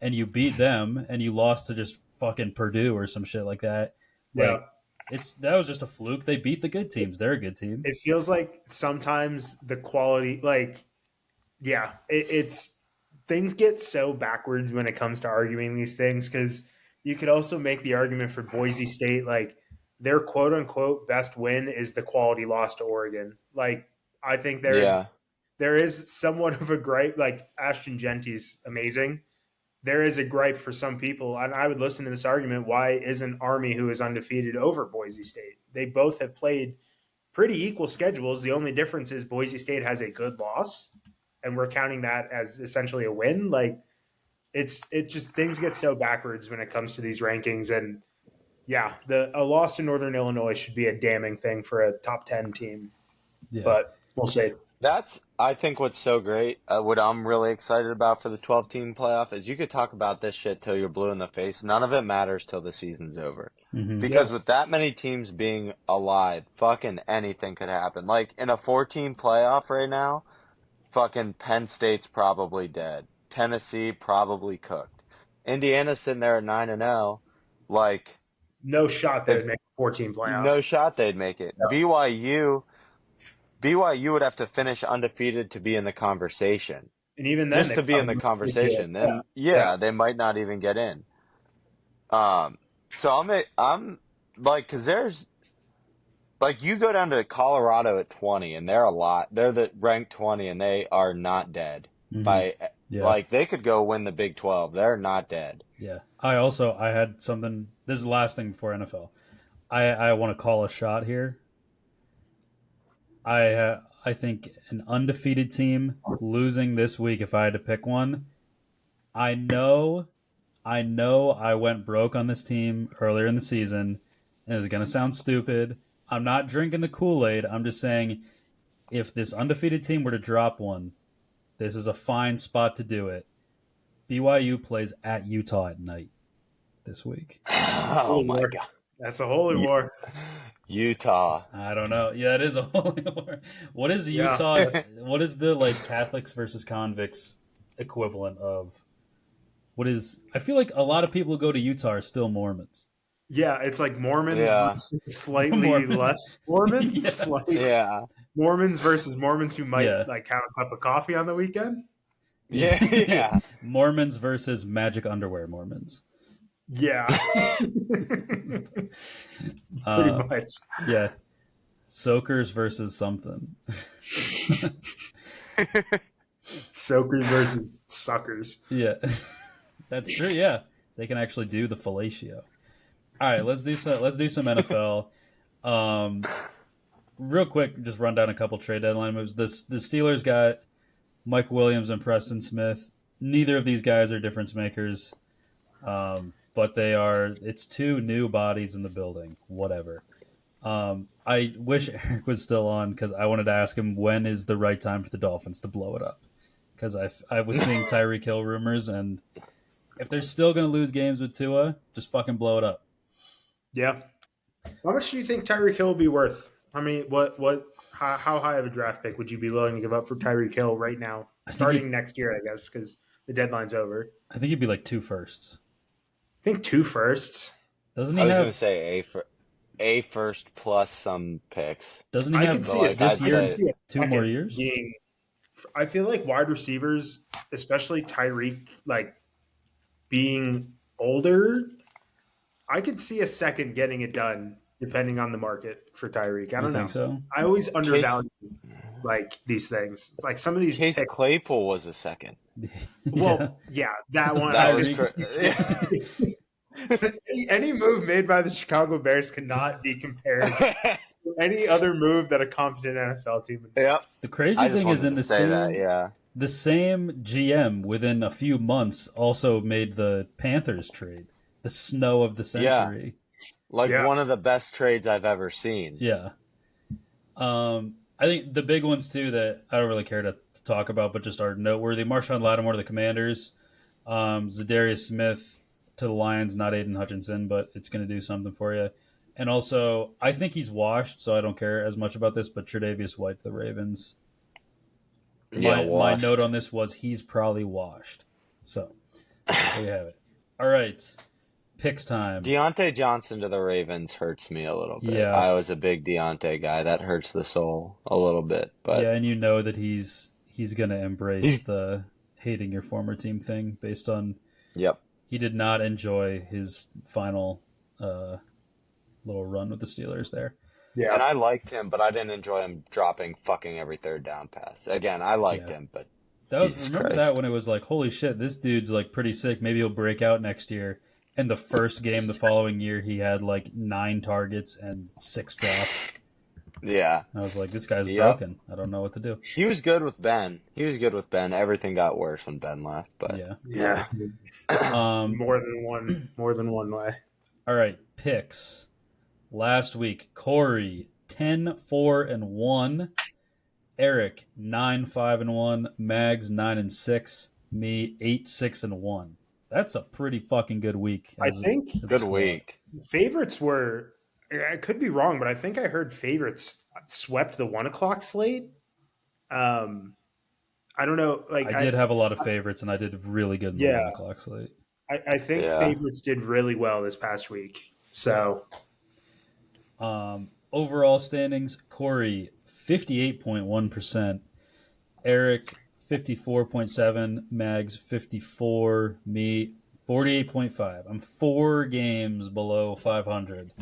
and you beat them and you lost to just fucking Purdue or some shit like that. Yeah. Like that was just a fluke. They beat the good teams. They're a good team. It feels like sometimes the quality, like, yeah, it's things get so backwards when it comes to arguing these things because you could also make the argument for Boise State, like their quote unquote best win is the quality loss to Oregon. Like, I think Yeah. there is somewhat of a gripe. Like Ashton Genty's amazing. There is a gripe for some people, and I would listen to this argument. Why isn't Army, who is undefeated, over Boise State? They both have played pretty equal schedules. The only difference is Boise State has a good loss, and we're counting that as essentially a win. Like it just things get so backwards when it comes to these rankings. And yeah, a loss to Northern Illinois should be a damning thing for a top 10 team. Yeah. But we'll see. That's, I think, what's so great. What I'm really excited about for the 12-team playoff is you could talk about this shit till you're blue in the face. None of it matters till the season's over. Mm-hmm. Because with that many teams being alive, fucking anything could happen. Like, in a 4-team playoff right now, fucking Penn State's probably dead. Tennessee probably cooked. Indiana's sitting there at 9-0. Like, no shot they'd make a 14 playoff. No shot they'd make it. No. BYU would have to finish undefeated to be in the conversation. And even then, just to be in the conversation. Then they might not even get in. So I'm like, because there's like you go down to Colorado at 20 and they're the ranked 20 and they are not dead. Mm-hmm. Like they could go win the Big 12. They're not dead. Yeah. I had something. This is the last thing before NFL. I want to call a shot here. I think an undefeated team losing this week, if I had to pick one, I know I went broke on this team earlier in the season, and it's going to sound stupid. I'm not drinking the Kool-Aid. I'm just saying if this undefeated team were to drop one, this is a fine spot to do it. BYU plays at Utah at night this week. Oh, my God. That's a holy war. Utah. I don't know. Yeah, it is a holy war. What is Utah? Yeah. What is the like Catholics versus convicts equivalent of? What is? I feel like a lot of people who go to Utah are still Mormons. Yeah, it's like Mormons slightly less Mormons. Mormons versus Mormons who might like have a cup of coffee on the weekend. Yeah. Mormons versus magic underwear Mormons. Yeah. Pretty much. Yeah. Soakers versus something. Soakers versus suckers. Yeah. That's true, yeah. They can actually do the fellatio. All right, let's do some NFL. Real quick, just run down a couple trade deadline moves. The Steelers got Mike Williams and Preston Smith. Neither of these guys are difference makers. But it's 2 new bodies in the building. Whatever. I wish Eric was still on because I wanted to ask him when is the right time for the Dolphins to blow it up. Because I was seeing Tyreek Hill rumors, and if they're still going to lose games with Tua, just fucking blow it up. Yeah. How much do you think Tyreek Hill will be worth? I mean, how high of a draft pick would you be willing to give up for Tyreek Hill right now? Starting next year, I guess, because the deadline's over. I think he'd be like 2 firsts. I think 2 firsts. Doesn't he I was going to say a first plus some picks. Doesn't he have this year 2 more years? I feel like wide receivers, especially Tyreek, like being older, I could see a second getting it done depending on the market for Tyreek. I don't know. Think so? I always undervalue like these things. Like some of these Chase Claypool was a second. Well, yeah, that one. That was any move made by the Chicago Bears cannot be compared to any other move that a confident NFL team would make. Yep. The crazy thing is the same GM within a few months also made the Panthers trade. The snow of the century. Yeah. One of the best trades I've ever seen. Yeah. I think the big ones, too, that I don't really care to talk about, but just are noteworthy. Marshawn Lattimore to the Commanders. Zadarius Smith to the Lions, not Aiden Hutchinson, but it's going to do something for you. And also, I think he's washed, so I don't care as much about this, but Tre'Davious White to the Ravens. Yeah, My washed. note on this was he's probably washed. So, there you have it. All right. Picks time. Deontay Johnson to the Ravens hurts me a little bit. Yeah. I was a big Deontay guy. That hurts the soul a little bit. But yeah, and you know that he's going to embrace the hating your former team thing based on Yep. he did not enjoy his final little run with the Steelers there. Yeah. And I liked him, but I didn't enjoy him dropping fucking every third down pass. Again, I liked him, but Remember that when it was like, holy shit, this dude's like pretty sick. Maybe he'll break out next year. And the first game the following year, he had like 9 targets and 6 drops. Yeah. I was like, this guy's broken. I don't know what to do. He was good with Ben. Everything got worse when Ben left, but yeah. More than one way. All right, picks. Last week, Corey 10-4-1, Eric 9-5-1, Mags 9-6, me 8-6-1. That's a pretty fucking good week. I think good week. Favorites were. I could be wrong, but I think I heard favorites swept the 1 o'clock slate. I don't know. Like I did have a lot of favorites, and I did really good in the 1 o'clock slate. I think favorites did really well this past week. So, overall standings: Corey 58.1%, Eric 54.7, Mags 54, me 48.5. I'm 4 games below 500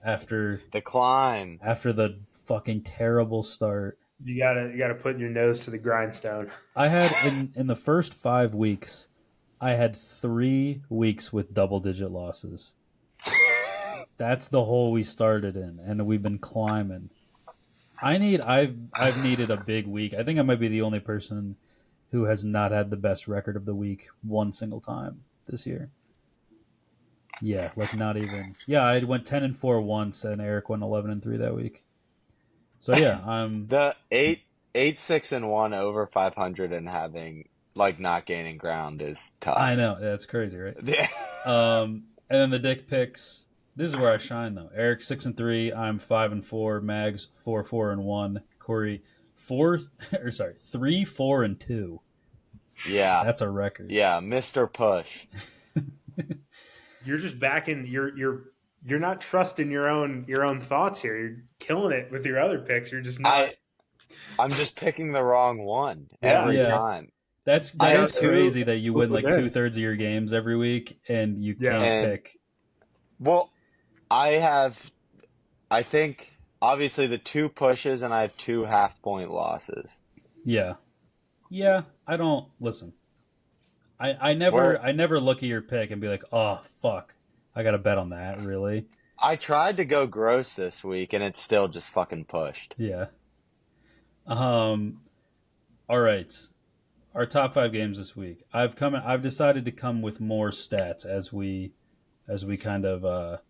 after the climb. After the fucking terrible start. You gotta put your nose to the grindstone. I had in the first 5 weeks, I had 3 weeks with double-digit losses. That's the hole we started in, and we've been climbing. I've needed a big week. I think I might be the only person who has not had the best record of the week one single time this year. Yeah, like not even. Yeah, I went 10-4 once, and Eric went 11-3 that week. So yeah, I'm the 8-6-1 over 500 and having like not gaining ground is tough. I know that's crazy, right? Yeah. And then the dick picks. This is where I shine though. Eric 6-3, I'm 5-4, Mags 4-4-1, Corey 3-4-2. Yeah, that's a record. Yeah, Mr. Push. You're just backing. You're not trusting your own thoughts here. You're killing it with your other picks. You're just not. I'm just picking the wrong one every time. That is crazy that you win like 2/3 of your games every week and you can't pick. Well, I think obviously the 2 pushes and I have 2 half-point losses. Yeah. I don't listen. I never look at your pick and be like, oh fuck, I got to bet on that. Really? I tried to go gross this week and it's still just fucking pushed. Yeah. All right. Our top 5 games this week. I've decided to come with more stats as we kind of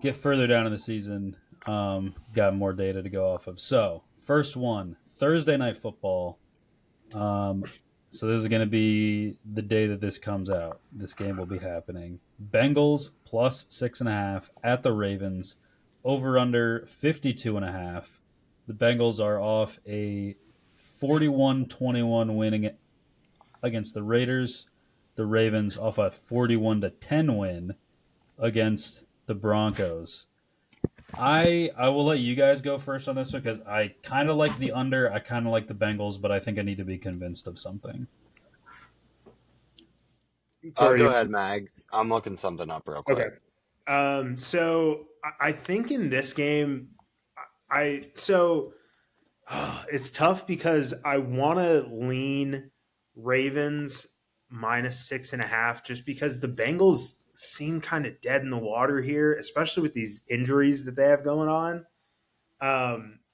get further down in the season. Got more data to go off of. So first one, Thursday Night Football. So this is going to be the day that this comes out. This game will be happening. Bengals plus 6.5 at the Ravens. Over under 52.5. The Bengals are off a 41-21 win against the Raiders. The Ravens off a 41-10 win against the Broncos. I will let you guys go first on this one because I kind of like the under. I kind of like the Bengals, but I think I need to be convinced of something. Go ahead, Mags. I'm looking something up real quick. Okay. So I think in this game, it's tough because I want to lean Ravens minus 6.5 just because the Bengals seem kind of dead in the water here, especially with these injuries that they have going on.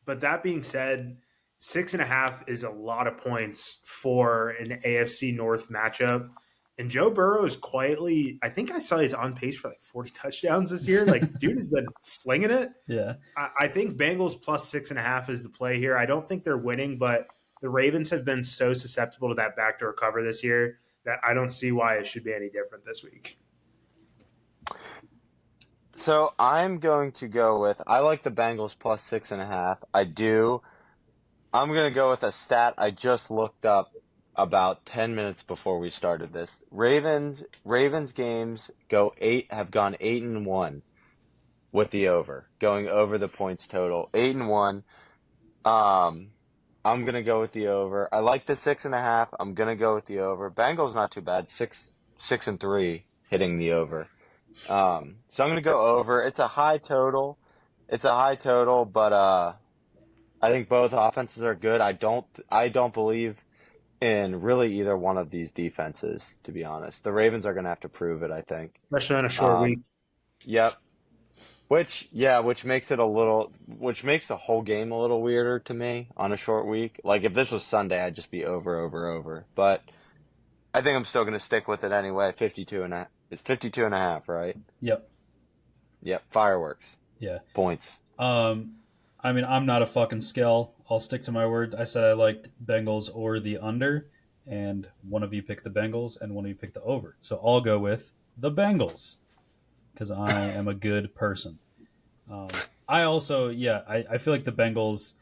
But that being said, 6.5 is a lot of points for an AFC North matchup. And Joe Burrow is quietly, I think I saw he's on pace for like 40 touchdowns this year. Like, dude has been slinging it. Yeah. I think Bengals plus 6.5 is the play here. I don't think they're winning, but the Ravens have been so susceptible to that backdoor cover this year that I don't see why it should be any different this week. So I'm going to go with I like the Bengals plus 6.5. I do. I'm gonna go with a stat I just looked up about 10 minutes before we started this. Ravens games go eight have gone 8-1 with the over, going over the points total. 8-1. Um I'm gonna go with the over. I like the 6.5. I'm gonna go with the over. Bengals not too bad. 6-3 hitting the over. So I'm gonna go over. It's a high total. But I think both offenses are good. I don't believe in really either one of these defenses, to be honest. The Ravens are gonna have to prove it, I think. especially on a short week. Um, yep. Which makes the whole game a little weirder to me on a short week. Like if this was Sunday, I'd just be over, over, over. But I think I'm still gonna stick with it anyway. 52 and a, it's 52 and a half, right? Yep. Yep. Fireworks. Yeah. Points. I mean, I'm not a fucking skill. I'll stick to my word. I said I liked Bengals or the under, and one of you picked the Bengals and one of you picked the over. So I'll go with the Bengals because I am a good person. I also, yeah, I feel like the Bengals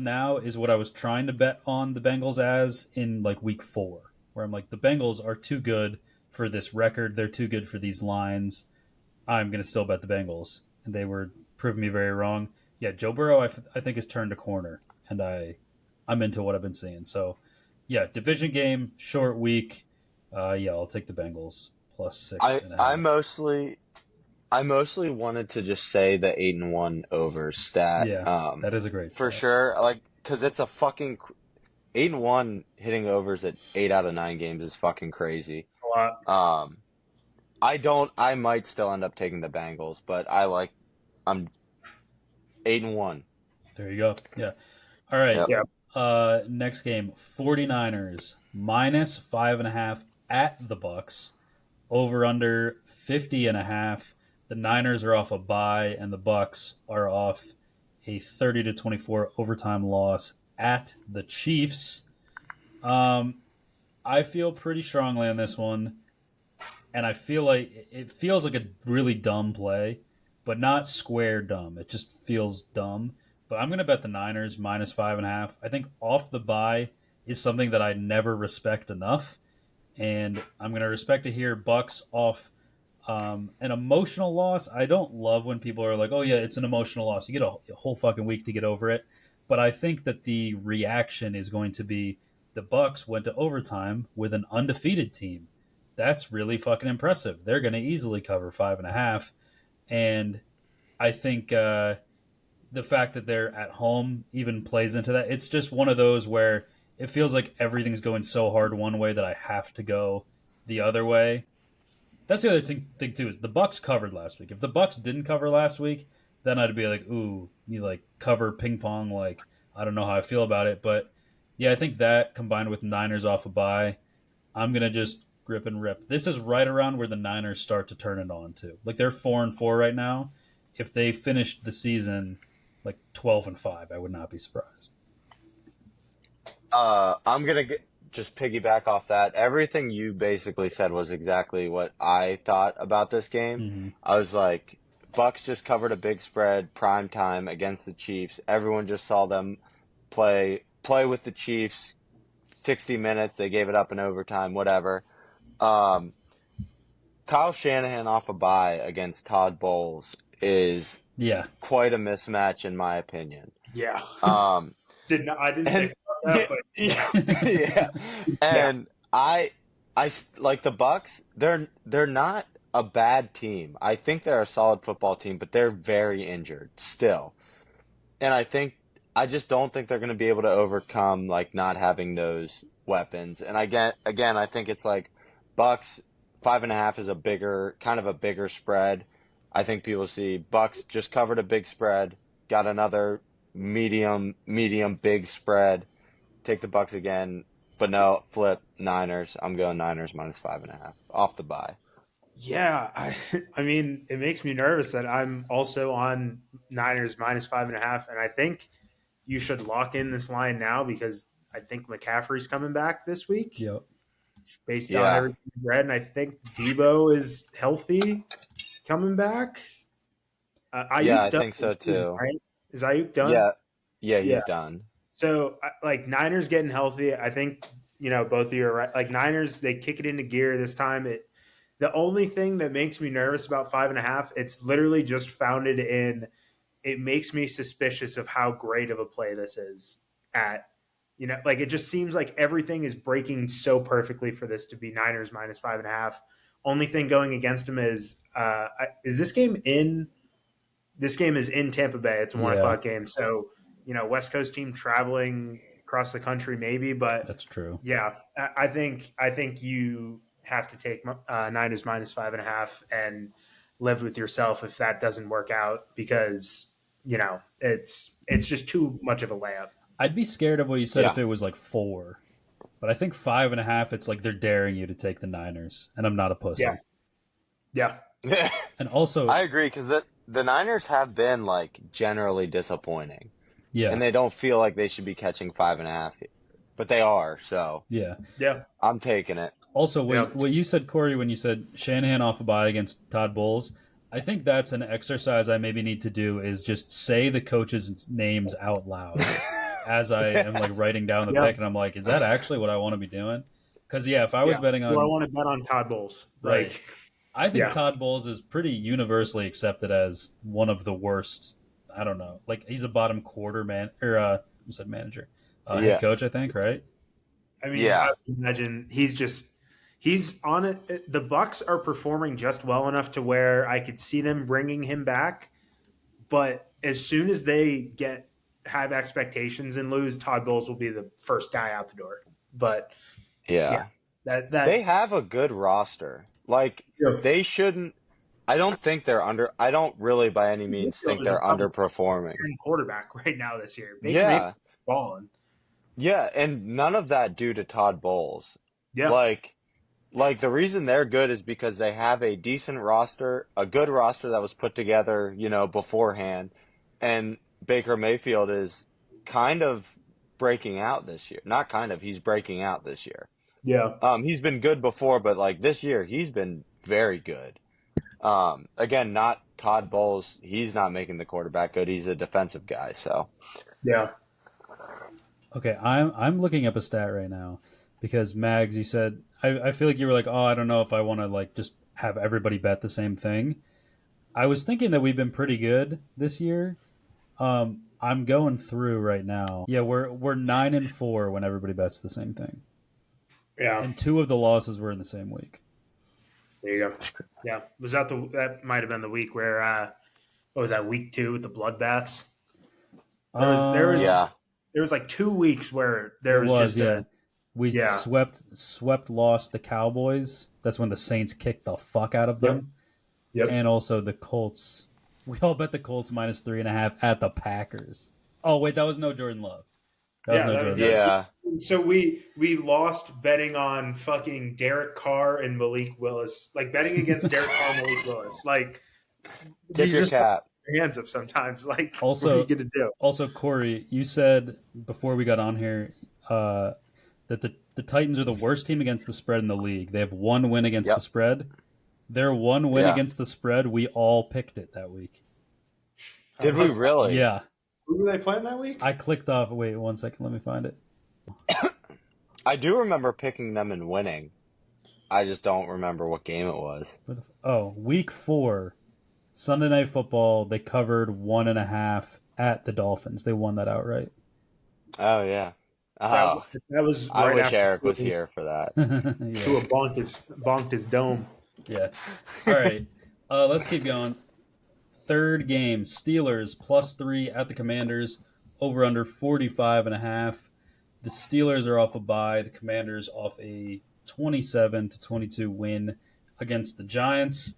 now is what I was trying to bet on the Bengals as in like week 4, where I'm like, the Bengals are too good for this record. They're too good for these lines. I'm going to still bet the Bengals. And they were proving me very wrong. Yeah, Joe Burrow, I think, has turned a corner, and I'm into what I've been seeing. So, yeah, division game, short week. Yeah, I'll take the Bengals plus six I and a I half. mostly I mostly wanted to just say the 8-1 over stat. Yeah, that is a great For stat. sure, like because it's a fucking 8-1 hitting overs at 8 out of 9 games is fucking crazy. A lot. Um, I might still end up taking the Bengals, but I'm 8-1. There you go. Yeah. All right. Yep. Yeah. Next game, 49ers minus 5.5 at the Bucks. Over under 50.5. The Niners are off a bye, and the Bucks are off a 30-24 overtime loss at the Chiefs. I feel pretty strongly on this one, and I feel like it feels like a really dumb play, but not square dumb. It just feels dumb. But I'm going to bet the Niners minus 5.5. I think off the bye is something that I never respect enough, and I'm going to respect it here. Bucks off an emotional loss. I don't love when people are like, "Oh yeah, it's an emotional loss." You get a whole fucking week to get over it. But I think that the reaction is going to be the Bucks went to overtime with an undefeated team. That's really fucking impressive. They're going to easily cover 5.5, and I think the fact that they're at home even plays into that. It's just one of those where it feels like everything's going so hard one way that I have to go the other way. That's the other thing too is the Bucks covered last week. If the Bucks didn't cover last week, then I'd be like, ooh, you like cover ping pong. Like I don't know how I feel about it, but yeah, I think that combined with Niners off a bye, I'm gonna just grip and rip. This is right around where the Niners start to turn it on too. Like they're 4-4 right now. If they finished the season like 12-5, I would not be surprised. I'm gonna just piggyback off that. Everything you basically said was exactly what I thought about this game. Mm-hmm. I was like, Bucks just covered a big spread, prime time against the Chiefs. Everyone just saw them play with the Chiefs. 60 minutes, they gave it up in overtime, whatever. Um, Kyle Shanahan off a bye against Todd Bowles is Yeah, quite a mismatch in my opinion. Yeah. Um, I didn't and think about that, but yeah, yeah. yeah, Yeah. and I like the Bucks. They're not a bad team. I think they're a solid football team, but they're very injured still. And I just don't think they're going to be able to overcome like not having those weapons. And again, I think it's like Bucks 5.5 is kind of a bigger spread. I think people see Bucks just covered a big spread, got another medium big spread. Take the Bucks again, but no, flip Niners. I'm going Niners minus 5.5 off the bye. Yeah, I mean, it makes me nervous that I'm also on Niners minus 5.5, and I think you should lock in this line now because I think McCaffrey's coming back this week yep. based on Yeah, everything I've read, and I think Debo is healthy. coming back. Yeah, Ayuk's I done think for the so season, too. right? Is Ayuk done? Yeah, yeah, Yeah. he's done. So, like, Niners getting healthy, I think, both of you are right. Like, Niners, they kick it into gear this time. The only thing that makes me nervous about 5.5, it's literally just founded in it makes me suspicious of how great of a play this is at, like it just seems like everything is breaking so perfectly for this to be Niners minus 5.5. Only thing going against them is this game is in Tampa Bay. It's a 1 o'clock game. So, West Coast team traveling across the country, maybe, but That's true. yeah, I think you have to take Niners minus 5.5 and live with yourself if that doesn't work out because it's just too much of a layup. I'd be scared of what you said Yeah. if it was like 4, but I think 5.5. It's like they're daring you to take the Niners, and I'm not a pussy. Yeah. And also, I agree because the Niners have been like generally disappointing, yeah, and they don't feel like they should be catching 5.5, but they are. So yeah. I'm taking it. Also, Yeah. what you said, Corey, when you said Shanahan off a bye against Todd Bowles, I think that's an exercise I maybe need to do is just say the coaches' names out loud as I am like writing down the Yeah. pick, and I'm like, is that actually what I want to be doing? Because if I was betting on, I want to bet on Todd Bowles. Right. Like, I think Todd Bowles is pretty universally accepted as one of the worst. I don't know, like he's a bottom quarter man or I said manager, head coach, I think, right? I mean, Yeah. I would imagine he's on it. The Bucks are performing just well enough to where I could see them bringing him back, but as soon as they have expectations and lose, Todd Bowles will be the first guy out the door. But Yeah. that They have a good roster. Like they shouldn't. I don't think they're under. I don't really by any means think they're underperforming. Quarterback right now this year. Yeah. Balling. Yeah, and none of that due to Todd Bowles. Yeah. Like the reason they're good is because they have a decent roster, a good roster that was put together, beforehand. And Baker Mayfield is kind of breaking out this year. Not kind of, he's breaking out this year. Yeah. He's been good before, but like this year he's been very good. Again, not Todd Bowles. He's not making the quarterback good. He's a defensive guy, so. Yeah. Okay, I'm looking up a stat right now because Mags, you said I feel like you were like, oh, I don't know if I want to like just have everybody bet the same thing. I was thinking that we've been pretty good this year. I'm going through right now. Yeah, we're 9-4 when everybody bets the same thing. Yeah. And 2 of the losses were in the same week. There you go. Yeah. Was that might have been the week where what was that, week 2 with the bloodbaths? There was like 2 weeks where there was just we lost the Cowboys. That's when the Saints kicked the fuck out of them. Yep. And also the Colts. We all bet the Colts minus 3.5 at the Packers. Oh wait, that was no Jordan Love. So we lost betting on fucking Derek Carr and Malik Willis. Like betting against Derek Carr and Malik Willis. Like tip your cap. Your hands up sometimes. Like also, what are you gonna do? Also, Corey, you said before we got on here that the Titans are the worst team against the spread in the league. They have 1 win against the spread. Their 1 win against the spread, we all picked it that week. Did we really? Yeah. Who were they playing that week? I clicked off. Wait 1 second. Let me find it. I do remember picking them and winning. I just don't remember what game it was. Week 4, Sunday Night Football. They covered 1.5 at the Dolphins. They won that outright. Oh yeah. That was. I wish Eric was here for that. To bonked his dome. Yeah. All right. Let's keep going. Third game, Steelers +3 at the Commanders, over under 45.5. The Steelers are off a bye. The Commanders off a 27-22 win against the Giants.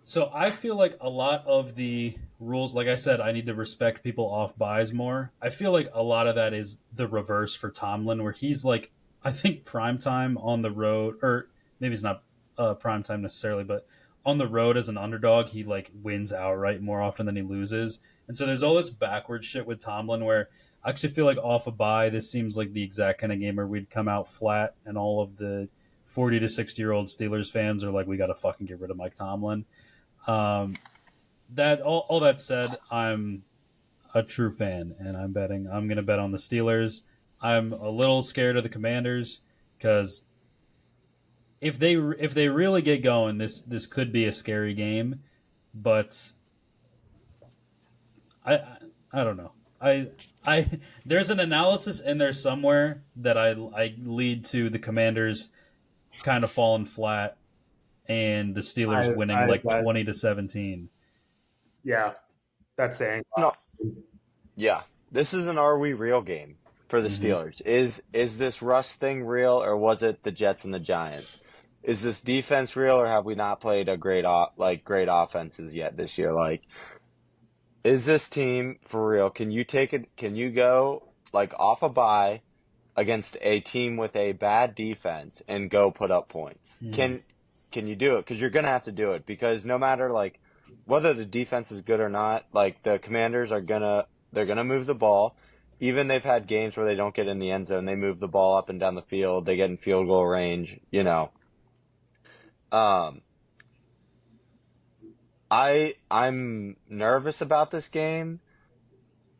So I feel like a lot of the rules, like I said, I need to respect people off buys more. I feel like a lot of that is the reverse for Tomlin, where he's like, I think primetime on the road, or maybe it's not primetime necessarily, but on the road as an underdog, he like wins outright more often than he loses. And so there's all this backward shit with Tomlin where I actually feel like off a bye, this seems like the exact kind of game where we'd come out flat and all of the 40 to 60-year-old Steelers fans are like, we got to fucking get rid of Mike Tomlin. That all that said, I'm a true fan, and I'm betting. I'm going to bet on the Steelers. I'm a little scared of the Commanders because if they really get going, this could be a scary game. But I don't know. I there's an analysis in there somewhere that I lead to the Commanders kind of falling flat and the Steelers winning like That 20-17. yeah, that's the angle. No, yeah. This is an are we real game for the Mm-hmm. Steelers. Is this Russ thing real, or was it the Jets and the Giants? Is this defense real, or have we not played a great offenses yet this year? Like, is this team for real? Can you take it? Can you go like off a bye against a team with a bad defense and go put up points? Mm-hmm. Can you do it? Because you're gonna have to do it. Because no matter like whether the defense is good or not, like the Commanders are they're gonna move the ball. Even they've had games where they don't get in the end zone, they move the ball up and down the field. They get in field goal range. You know, um, I'm nervous about this game.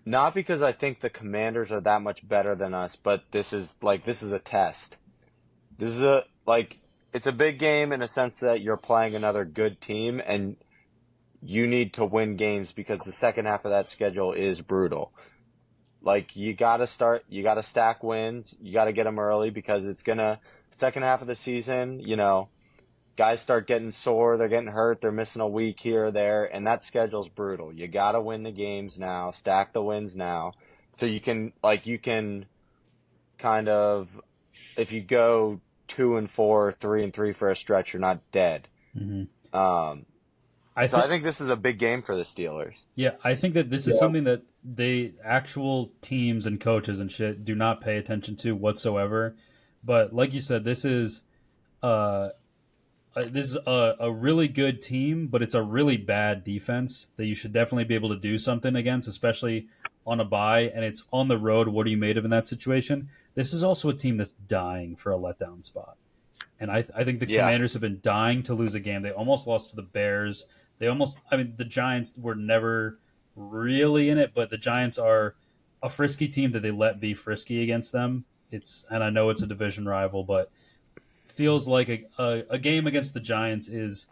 Not because I think the Commanders are that much better than us, but this is a test. This is it's a big game in a sense that you're playing another good team and you need to win games because the second half of that schedule is brutal. Like you gotta stack wins. You gotta get them early because second half of the season, you know, guys start getting sore, they're getting hurt, they're missing a week here or there, and that schedule's brutal. You gotta win the games now, stack the wins now, so you can kind of, if you go 2-4, 3-3 for a stretch, you're not dead. Mm-hmm. Um, I so I think think this is a big game for the Steelers. Yeah, I think that this is something that they actual teams and coaches and shit do not pay attention to whatsoever. But like you said, uh, this is a really good team, but it's a really bad defense that you should definitely be able to do something against, especially on a bye and it's on the road. What are you made of in that situation? This is also a team that's dying for a letdown spot. And I think the Yeah, Commanders have been dying to lose a game. They almost lost to the Bears. The Giants were never really in it, but the Giants are a frisky team that they let be frisky against them. And I know it's a division rival, but feels like a game against the Giants is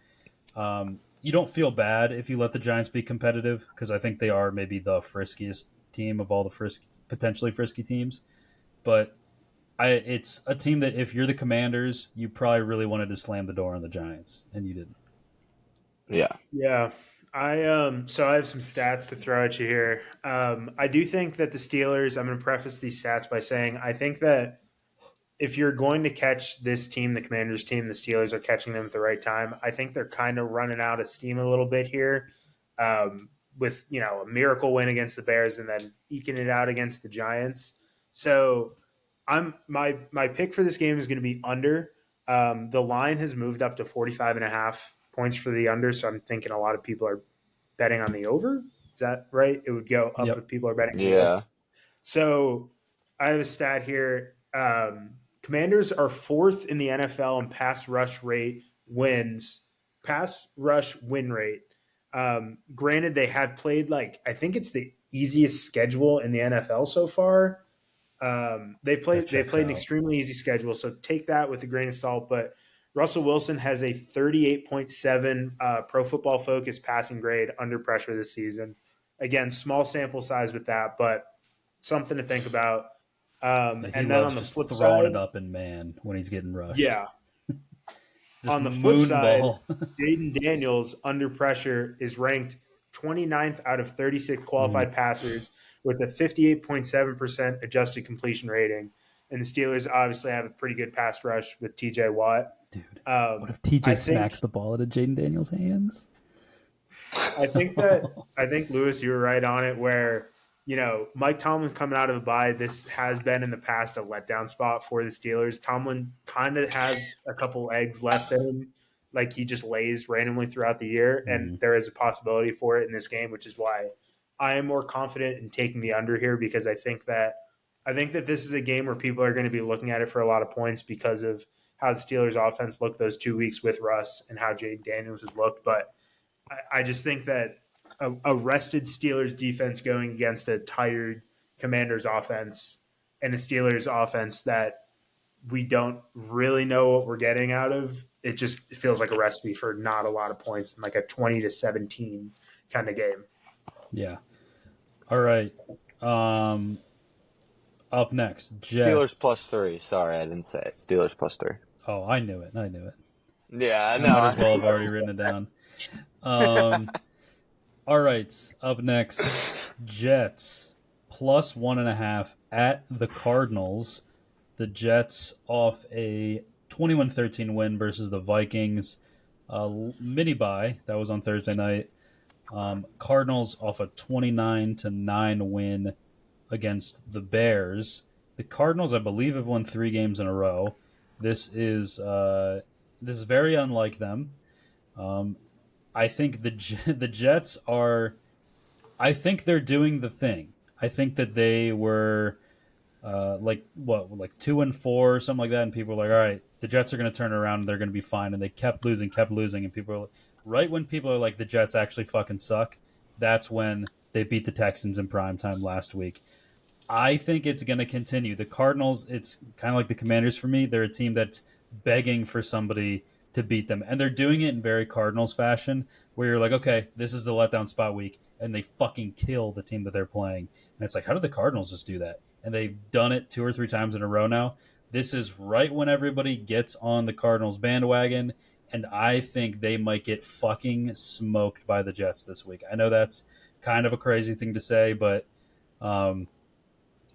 you don't feel bad if you let the Giants be competitive because I think they are maybe the friskiest team of all the potentially frisky teams. But it's a team that if you're the Commanders, you probably really wanted to slam the door on the Giants, and you didn't. yeah, Yeah. So I have some stats to throw at you here. I do think that the Steelers, I'm going to preface these stats by saying I think that if you're going to catch this team, the Commanders team, the Steelers are catching them at the right time. I think they're kind of running out of steam a little bit here, with a miracle win against the Bears and then eking it out against the Giants. So my pick for this game is going to be under. The line has moved up to 45.5 points for the under, so I'm thinking a lot of people are betting on the over. Is that right? It would go up Yep. if people are betting on the over. yeah. So I have a stat here. Commanders are fourth in the NFL in pass rush win rate. Granted, they have played I think it's the easiest schedule in the NFL so far. They've played an extremely easy schedule, so take that with a grain of salt. But Russell Wilson has a 38.7 Pro Football Focus passing grade under pressure this season. Again, small sample size with that, but something to think about. He And then loves on the just flip throwing side, it up in man when he's getting rushed. yeah. Just On the flip side, moonball. Jaden Daniels under pressure is ranked 29th out of 36 qualified passers with a 58.7% adjusted completion rating. And the Steelers obviously have a pretty good pass rush with TJ Watt. Dude, what if TJ I smacks the ball out of Jaden Daniels' hands? I think Lewis, you were right on it. Where Mike Tomlin coming out of a bye, this has been in the past a letdown spot for the Steelers. Tomlin kind of has a couple eggs left in him, like he just lays randomly throughout the year, and there is a possibility for it in this game, which is why I am more confident in taking the under here because I think that this is a game where people are going to be looking at it for a lot of points because of how the Steelers offense looked those 2 weeks with Russ and how Jaden Daniels has looked, but I just think that a rested Steelers defense going against a tired Commanders offense and a Steelers offense that we don't really know what we're getting out of, it just feels like a recipe for not a lot of points in like a 20-17 kind of game. Yeah. All right. Up next, Steelers +3. Sorry, I didn't say it. Steelers +3. Oh, I knew it. I knew it. Yeah, I I might as know. well have already written it down. All right. Up next, Jets +1.5 at the Cardinals. The Jets off a 21-13 win versus the Vikings. Mini bye that was on Thursday night. Cardinals off a 29-9 win against the Bears. The Cardinals, I believe, have won 3 games in a row. This is very unlike them. I think the Jets are. I think they're doing the thing. I think that they were like 2-4 or something like that, and people were like, "All right, the Jets are going to turn around and they're going to be fine." And they kept losing, and people are right when people are like, "The Jets actually fucking suck." That's when they beat the Texans in primetime last week. I think it's going to continue. The Cardinals, it's kind of like the Commanders for me. They're a team that's begging for somebody to beat them. And they're doing it in very Cardinals fashion, where you're like, okay, this is the letdown spot week, and they fucking kill the team that they're playing. And it's like, how did the Cardinals just do that? And they've done it 2 or 3 times in a row now. This is right when everybody gets on the Cardinals bandwagon, and I think they might get fucking smoked by the Jets this week. I know that's kind of a crazy thing to say, but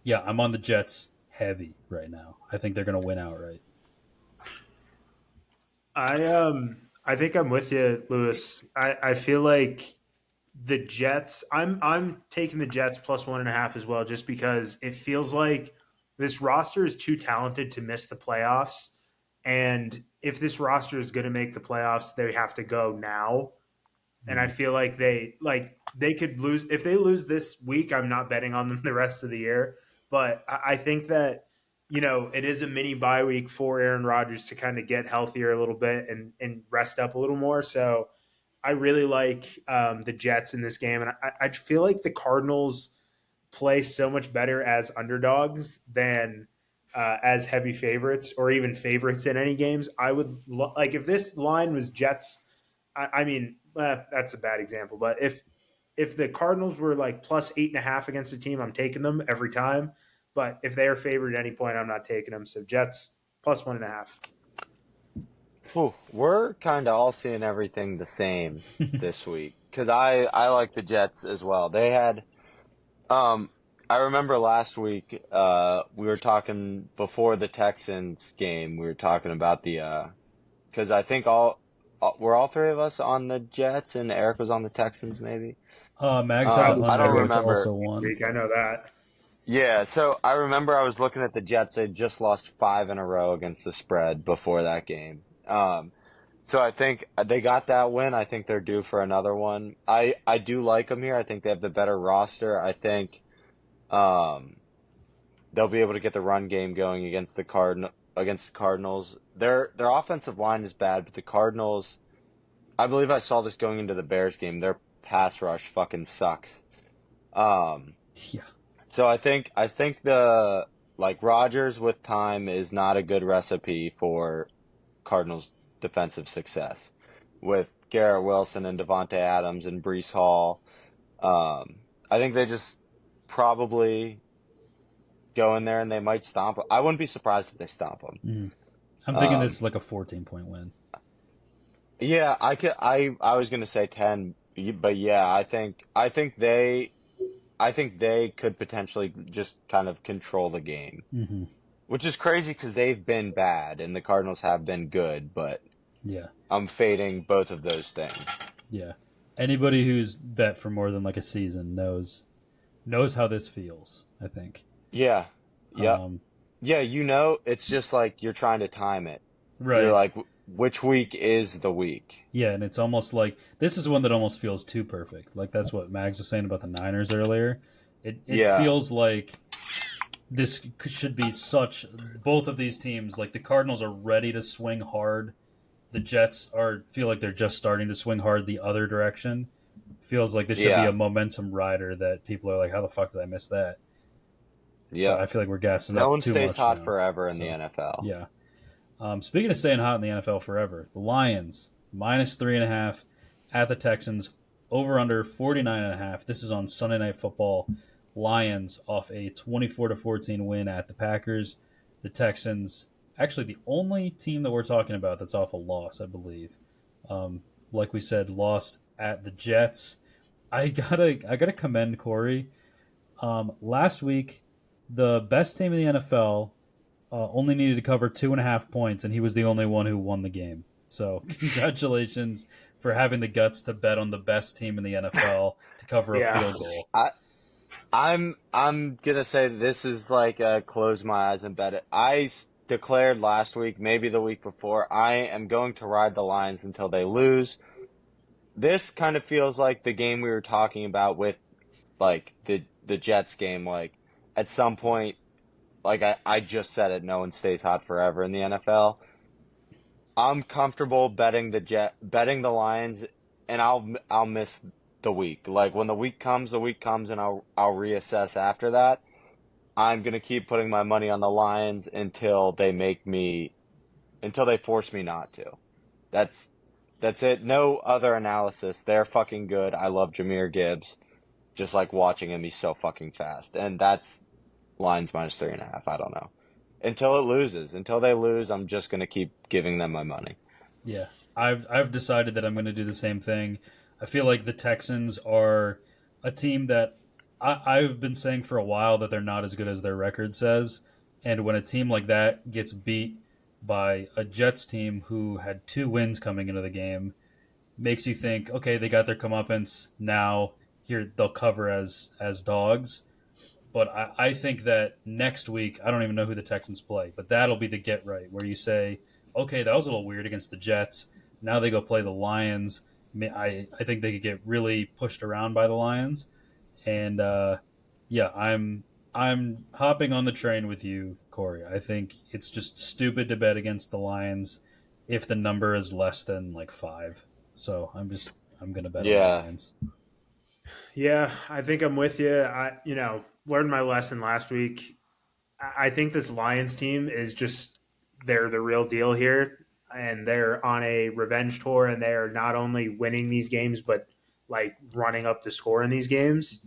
yeah, I'm on the Jets heavy right now. I think they're going to win outright. I think I'm with you, Lewis. I feel like the Jets. I'm taking the Jets +1.5 as well, just because it feels like this roster is too talented to miss the playoffs. And if this roster is going to make the playoffs, they have to go now. And I feel like they could lose if they lose this week. I'm not betting on them the rest of the year, but I think that it is a mini bye week for Aaron Rodgers to kind of get healthier a little bit and rest up a little more. So I really like the Jets in this game, and I feel like the Cardinals play so much better as underdogs than as heavy favorites or even favorites in any games. I would like if this line was Jets. I mean, that's a bad example, but if the Cardinals were like +8.5 against a team, I'm taking them every time. But if they are favored at any point, I'm not taking them. So Jets +1.5. Phew, we're kind of all seeing everything the same this week because I like the Jets as well. They had, I remember last week we were talking before the Texans game. We were talking about the because I think were all 3 of us on the Jets and Eric was on the Texans maybe. Mags had the I don't under, which remember. also won. I know that. Yeah, so I remember I was looking at the Jets. They just lost 5 in a row against the spread before that game. So I think they got that win. I think they're due for another one. I do like them here. I think they have the better roster. I think they'll be able to get the run game going against the Cardinals. Their offensive line is bad, but the Cardinals, I believe I saw this going into the Bears game. Their pass rush fucking sucks. Yeah. So I think the Rodgers with time is not a good recipe for Cardinals defensive success with Garrett Wilson and Devontae Adams and Breece Hall. I think they just probably go in there and they might stomp. I wouldn't be surprised if they stomp them. I'm thinking this is like a 14-point win. Yeah, I was gonna say 10, but yeah, I think they could potentially just kind of control the game, which is crazy because they've been bad and the Cardinals have been good, but yeah, I'm fading both of those things. Yeah, anybody who's bet for more than like a season knows how this feels. I think. Yeah, yeah, yeah. It's just like you're trying to time it. Right. You're like, which week is the week? Yeah, and it's almost like this is one that almost feels too perfect. Like that's what Mags was saying about the Niners earlier. It feels like this should be such. Both of these teams, like the Cardinals, are ready to swing hard the Jets feel like they're just starting to swing hard the other direction. Feels like this should be Yeah. a momentum rider that people are like, how the fuck did I miss that? But Yep. I feel like we're gassing No up one too stays much hot now. forever in the So, NFL. yeah. Speaking of staying hot in the NFL forever, the Lions -3.5 at the Texans, over under 49.5. This is on Sunday Night Football. Lions off a 24-14 win at the Packers. The Texans, actually the only team that we're talking about that's off a loss, I believe. Like we said, lost at the Jets. I gotta commend Corey. Last week, the best team in the NFL only needed to cover 2.5 points, and he was the only one who won the game. So congratulations for having the guts to bet on the best team in the NFL to cover a Yeah. field goal. I'm gonna say this is like a close my eyes and bet it. Declared last week, maybe the week before, I am going to ride the Lions until they lose. This kind of feels like the game we were talking about with like the Jets game. Like at some point, like I just said it, no one stays hot forever in the NFL. I'm comfortable betting betting the Lions, and I'll miss the week. Like when the week comes, and I'll reassess after that. I'm gonna keep putting my money on the Lions until they force me not to. That's that's it. No other analysis. They're fucking good. I love Jameer Gibbs. Just like watching him, he's so fucking fast. And that's Lions -3.5. I don't know. Until they lose, I'm just gonna keep giving them my money. Yeah, I've decided that I'm going to do the same thing. I feel like the Texans are a team that I've been saying for a while that they're not as good as their record says. And when a team like that gets beat by a Jets team who had 2 wins coming into the game, makes you think, okay, they got their comeuppance now. Here they'll cover as dogs. But I think that next week, I don't even know who the Texans play, but that'll be the get right where you say, okay, that was a little weird against the Jets. Now they go play the Lions. I think they could get really pushed around by the Lions. And yeah, I'm hopping on the train with you, Corey. I think it's just stupid to bet against the Lions if the number is less than like 5. So I'm gonna bet on the Yeah, Lions. Yeah, I think I'm with you. Learned my lesson last week. I think this Lions team is just they're the real deal here, and they're on a revenge tour, and they are not only winning these games but like running up the score in these games.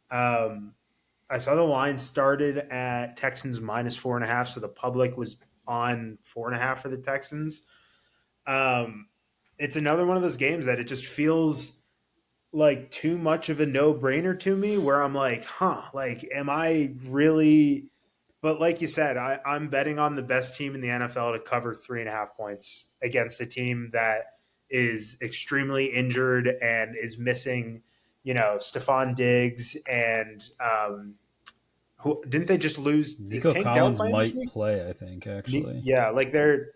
Um, I saw the line started at Texans -4.5, so the public was on 4.5 for the Texans. Um, it's another one of those games that it just feels like too much of a no brainer to me where I'm like, like, am I really? But like you said, I'm betting on the best team in the NFL to cover 3.5 points against a team that is extremely injured and is missing, Stephon Diggs and who didn't they just lose? Is Nico Tank Dell Collins playing this might week? play, I think, actually. Yeah, like their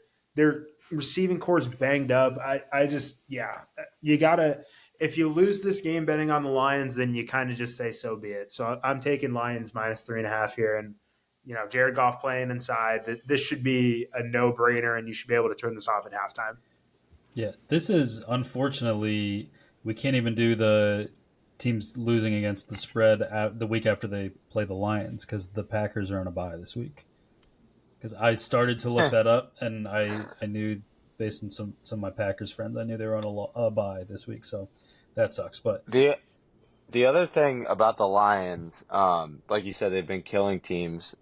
receiving core is banged up. I just you gotta if you lose this game betting on the Lions, then you kind of just say so be it. So I'm taking Lions -3.5 here, and Jared Goff playing inside. This should be a no brainer, and you should be able to turn this off at halftime. Yeah, this is unfortunately we can't even do the teams losing against the spread the week after they play the Lions because the Packers are on a bye this week. Because I started to look that up and I knew based on some of my Packers friends I knew they were on a bye this week, so that sucks. But the the other thing about the Lions, like you said, they've been killing teams.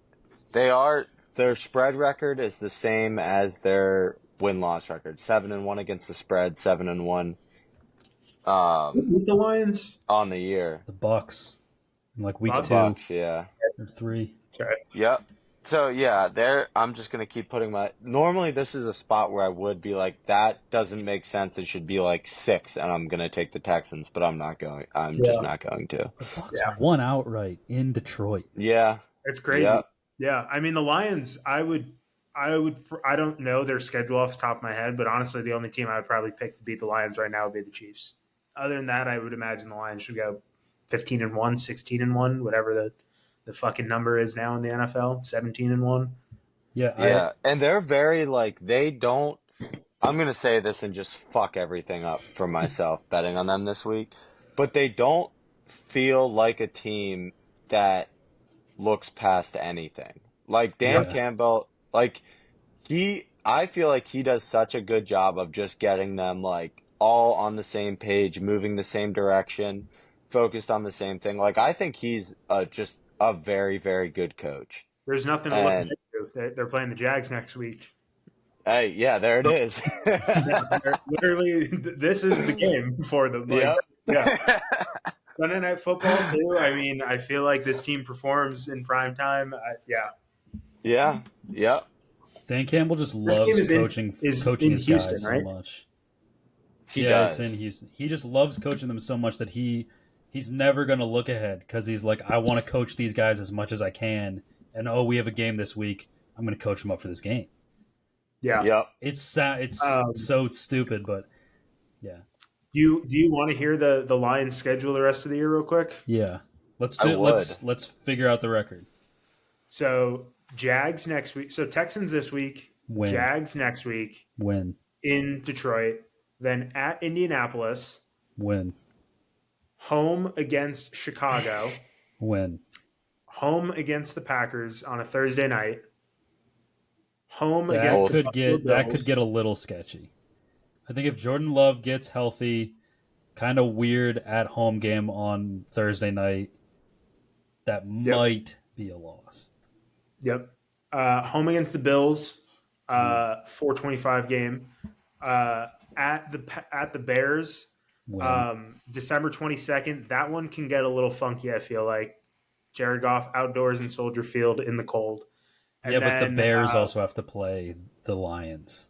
Their spread record is the same as their win-loss record. 7-1 against the spread, 7-1 With the Lions, on the year. the Bucks in like week The Buck- 2 Bucks, yeah. or 3. sorry. Yep. So yeah, there I'm just gonna keep putting my normally this is a spot where I would be like, that doesn't make sense. It should be like 6 and I'm gonna take the Texans, but I'm just Yeah, not going to. The Bucks yeah, won outright in Detroit. Yeah. it's crazy. Yep. Yeah, I mean the Lions. I don't know their schedule off the top of my head, but honestly, the only team I would probably pick to beat the Lions right now would be the Chiefs. Other than that, I would imagine the Lions should go 15-1, 16-1, whatever the fucking number is now in the NFL, 17-1. Yeah, Yeah. And they're very like they don't I'm going to say this and just fuck everything up for myself betting on them this week, but they don't feel like a team that looks past anything. Like Dan Yeah. Campbell, I feel like he does such a good job of just getting them like all on the same page, moving the same direction, focused on the same thing. Like I think he's just a very, very good coach. There's nothing to look And into. They're playing the Jags next week. hey, yeah, there it is. Literally, this is the game for them. Like, Yep. yeah, Sunday Night Football too. I mean, I feel like this team performs in prime time. Yeah, Yeah. Yep. Dan Campbell just this game loves is coaching in his Houston, guys so right? much. He Yeah, it's in does. Houston. He just loves coaching them so much that he's never going to look ahead because he's like, I want to coach these guys as much as I can. And oh, we have a game this week. I'm going to coach them up for this game. Yeah. Yep. It's Um, so stupid, but yeah, do you want to hear the Lions schedule the rest of the year real quick? yeah. Let's I do would. let's figure out the record. So Jags next week. So Texans this week. Win, Jags next week win, in Detroit. Then at Indianapolis. win, Home against Chicago. win. Home against the Packers on a Thursday night. Home That against the could Buffalo Bills. get a little sketchy. I think if Jordan Love gets healthy, kind of weird at home game on Thursday night, that might be a loss. Yep. Home against the Bills, 4:25 game. At the Bears, Win. December 22nd. That one can get a little funky. I feel like Jared Goff outdoors in Soldier Field in the cold. And Yeah, but the then, Bears also have to play the Lions.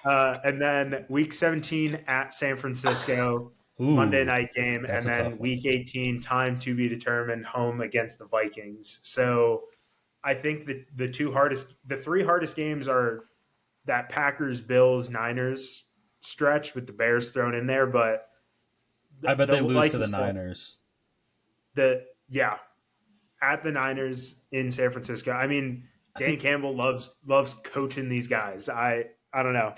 and then week 17 at San Francisco. Ooh, Monday night game, that's and a tough then one. week 18, time to be determined, home against the Vikings. So I think the three hardest games are that Packers, Bills, Niners stretch with the Bears thrown in there. But I bet they lose like to you the said, Niners. At the Niners in San Francisco. I mean, Dan Campbell loves coaching these guys. I don't know.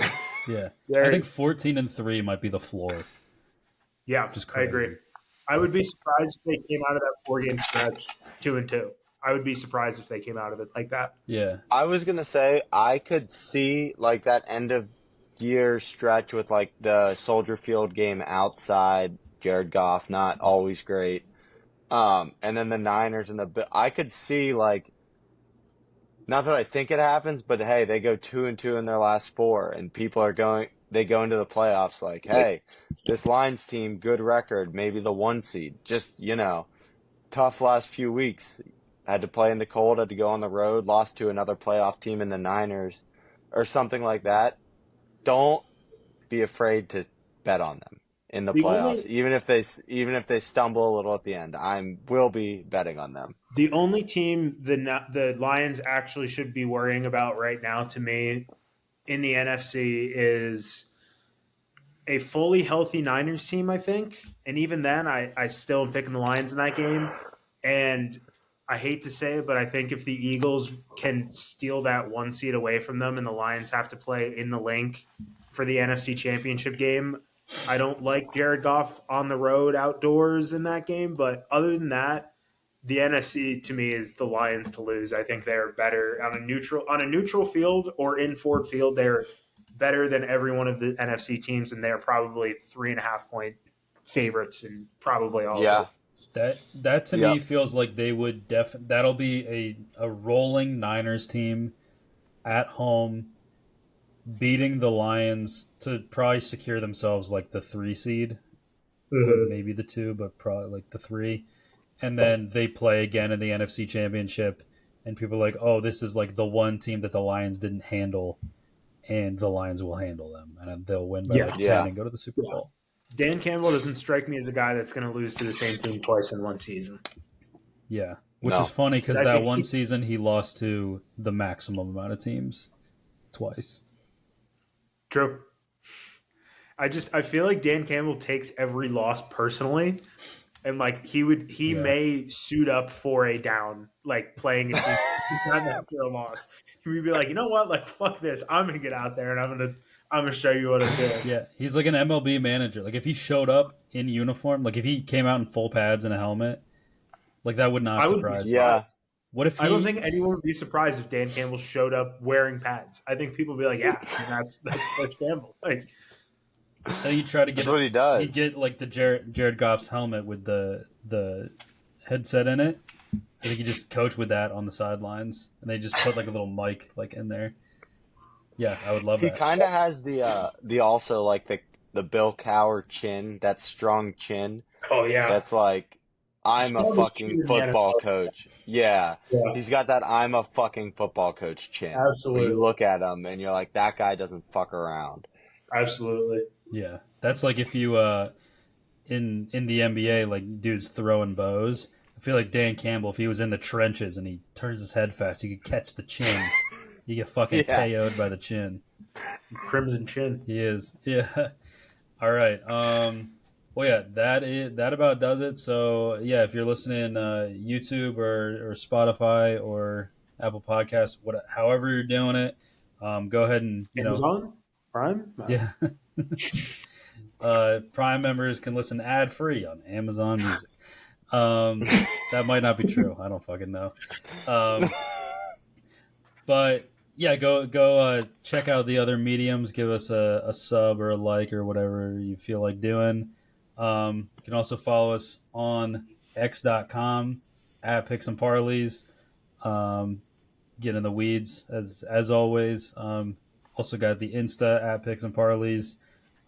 Yeah, I think 14-3 might be the floor. Yeah, Just I crazy. agree. I would be surprised if they came out of that 4-game stretch 2-2. I would be surprised if they came out of it like that. Yeah, I was going to say I could see like that end of year stretch with like the Soldier Field game outside, Jared Goff not always great. And then the Niners and I could see like, not that I think it happens, but hey, they go 2-2 in their last four, and they go into the playoffs like, hey, this Lions team, good record, maybe the 1 seed. Just, tough last few weeks. Had to play in the cold, had to go on the road, lost to another playoff team in the Niners, or something like that. Don't be afraid to bet on them in the playoffs, even if they stumble a little at the end. Will be betting on them. The only team the Lions actually should be worrying about right now, to me, in the NFC is a fully healthy Niners team, I think. And even then, I still am picking the Lions in that game. And I hate to say it, but I think if the Eagles can steal that 1 seed away from them and the Lions have to play in the link for the NFC Championship game, I don't like Jared Goff on the road outdoors in that game. But other than that, the NFC to me is the Lions to lose. I think they're better on a neutral field or in Ford Field. They're better than every one of the NFC teams, and they're probably 3.5-point favorites in probably all of it. That to me feels like they would that'll be a rolling Niners team at home beating the Lions to probably secure themselves like the 3 seed, maybe the 2, but probably like the 3. And then they play again in the NFC Championship, and people are like, oh, this is like the one team that the Lions didn't handle, and the Lions will handle them, and they'll win by 10 and go to the Super Bowl. Dan Campbell doesn't strike me as a guy that's going to lose to the same team twice in one season. Yeah, which is funny because that one season he lost to the maximum amount of teams twice. True. I feel like Dan Campbell takes every loss personally, and like he may suit up for a down, like playing a team time after a loss. He would be like, you know what, like fuck this, I'm gonna get out there and I'm gonna show you what I'm doing. Yeah, he's like an MLB manager. Like if he showed up in uniform, like if he came out in full pads and a helmet, like that would not I would be surprise me. Yeah. What if I don't think anyone would be surprised if Dan Campbell showed up wearing pads. I think people would be like, yeah, that's Coach Campbell. Like, then he'd try to get That's what he does. He'd get like the Jared Goff's helmet with the headset in it. I think he just coach with that on the sidelines, and they just put like a little mic like in there. Yeah, I would love He that. kind of has the also like the Bill Cowher chin, that strong chin. oh yeah, That's like, I'm a Strongest chin fucking in the football NFL. coach. Yeah. Yeah. He's got that I'm a fucking football coach chin. Absolutely. Where you look at him and you're like, that guy doesn't fuck around. Absolutely. Yeah, that's like if you in the NBA, like dudes throwing bows. I feel like Dan Campbell, if he was in the trenches and he turns his head fast, you could catch the chin. You get fucking Yeah. KO'd by the chin. Crimson chin. He is. Yeah. All right. Well, yeah, that about does it. So, yeah, if you're listening YouTube or Spotify or Apple Podcasts, however you're doing it, go ahead and Amazon Prime. No. yeah. Prime members can listen ad free on Amazon Music. That might not be true. I don't fucking know. But yeah, go check out the other mediums. Give us a sub or a like or whatever you feel like doing. You can also follow us on x.com at Picks and Parleys. Get in the weeds as always. Also got the Insta at Picks and Parleys.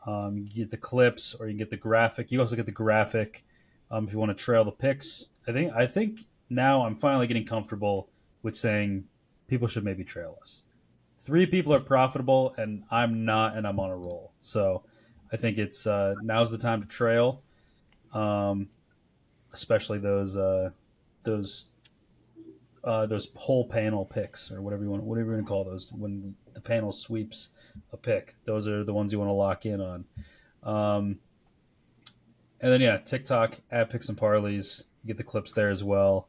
You get the clips or you can get the graphic. You also get the graphic if you want to trail the picks. I think now I'm finally getting comfortable with saying people should maybe trail us. 3 people are profitable and I'm not, and I'm on a roll. So I think it's now's the time to trail, especially those whole panel picks or whatever you want to call those when the panel sweeps a pick. Those are the ones you want to lock in on. And then yeah, TikTok at Picks and Parleys. You get the clips there as well.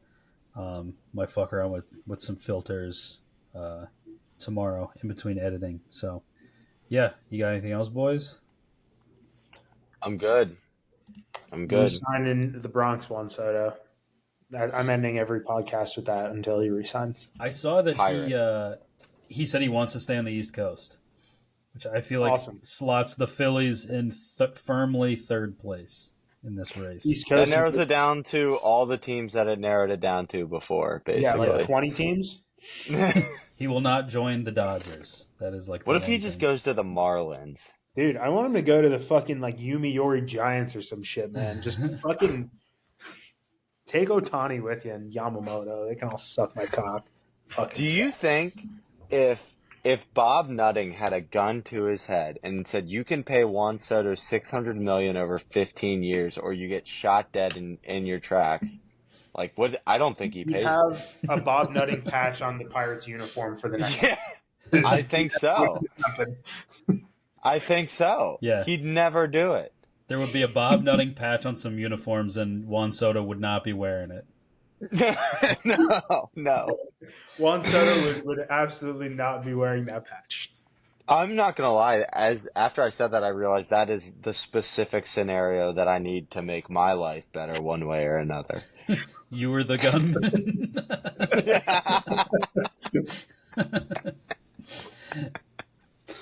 Might fuck around with some filters tomorrow in between editing. So yeah, you got anything else, boys? I'm good. You signed in the Bronx one, Soto. I'm ending every podcast with that until he resigns. I saw that Pirate. he said he wants to stay on the East Coast, which I feel like Awesome. slots the Phillies in firmly third place in this race. East That Coast. narrows it down to all the teams that it narrowed it down to before, Yeah, basically. like 20 teams. He will not join the Dodgers. That is like. What the if he one just thing. goes to the Marlins? Dude, I want him to go to the fucking like Yomiuri Giants or some shit, man. Just fucking take Ohtani with you and Yamamoto. They can all suck my cock. Fucking Do you think if Bob Nutting had a gun to his head and said you can pay Juan Soto $600 million over 15 years or you get shot dead in your tracks, like what? I don't think he you pays. have a Bob Nutting patch on the Pirates uniform for the next Yeah, I think so. I think so. Yeah. He'd never do it. There would be a Bob Nutting patch on some uniforms, and Juan Soto would not be wearing it. No. Juan Soto would absolutely not be wearing that patch. I'm not gonna lie. After I said that, I realized that is the specific scenario that I need to make my life better, one way or another. You were the gunman.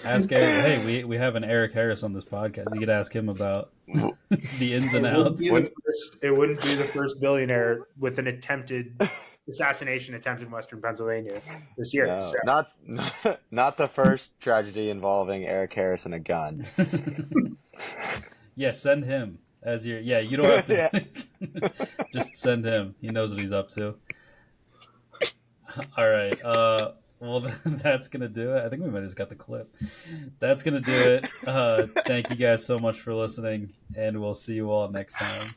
Ask Eric. Hey, we have an Eric Harris on this podcast. You could ask him about the ins and outs. It wouldn't be the first billionaire with an attempted assassination attempt in Western Pennsylvania this year. No, So. not the first tragedy involving Eric Harris and a gun. Yeah, send him as your. Yeah, you don't have to. Just send him. He knows what he's up to. All right. Well, that's going to do it. I think we might have just got the clip. That's going to do it. Thank you guys so much for listening, and we'll see you all next time.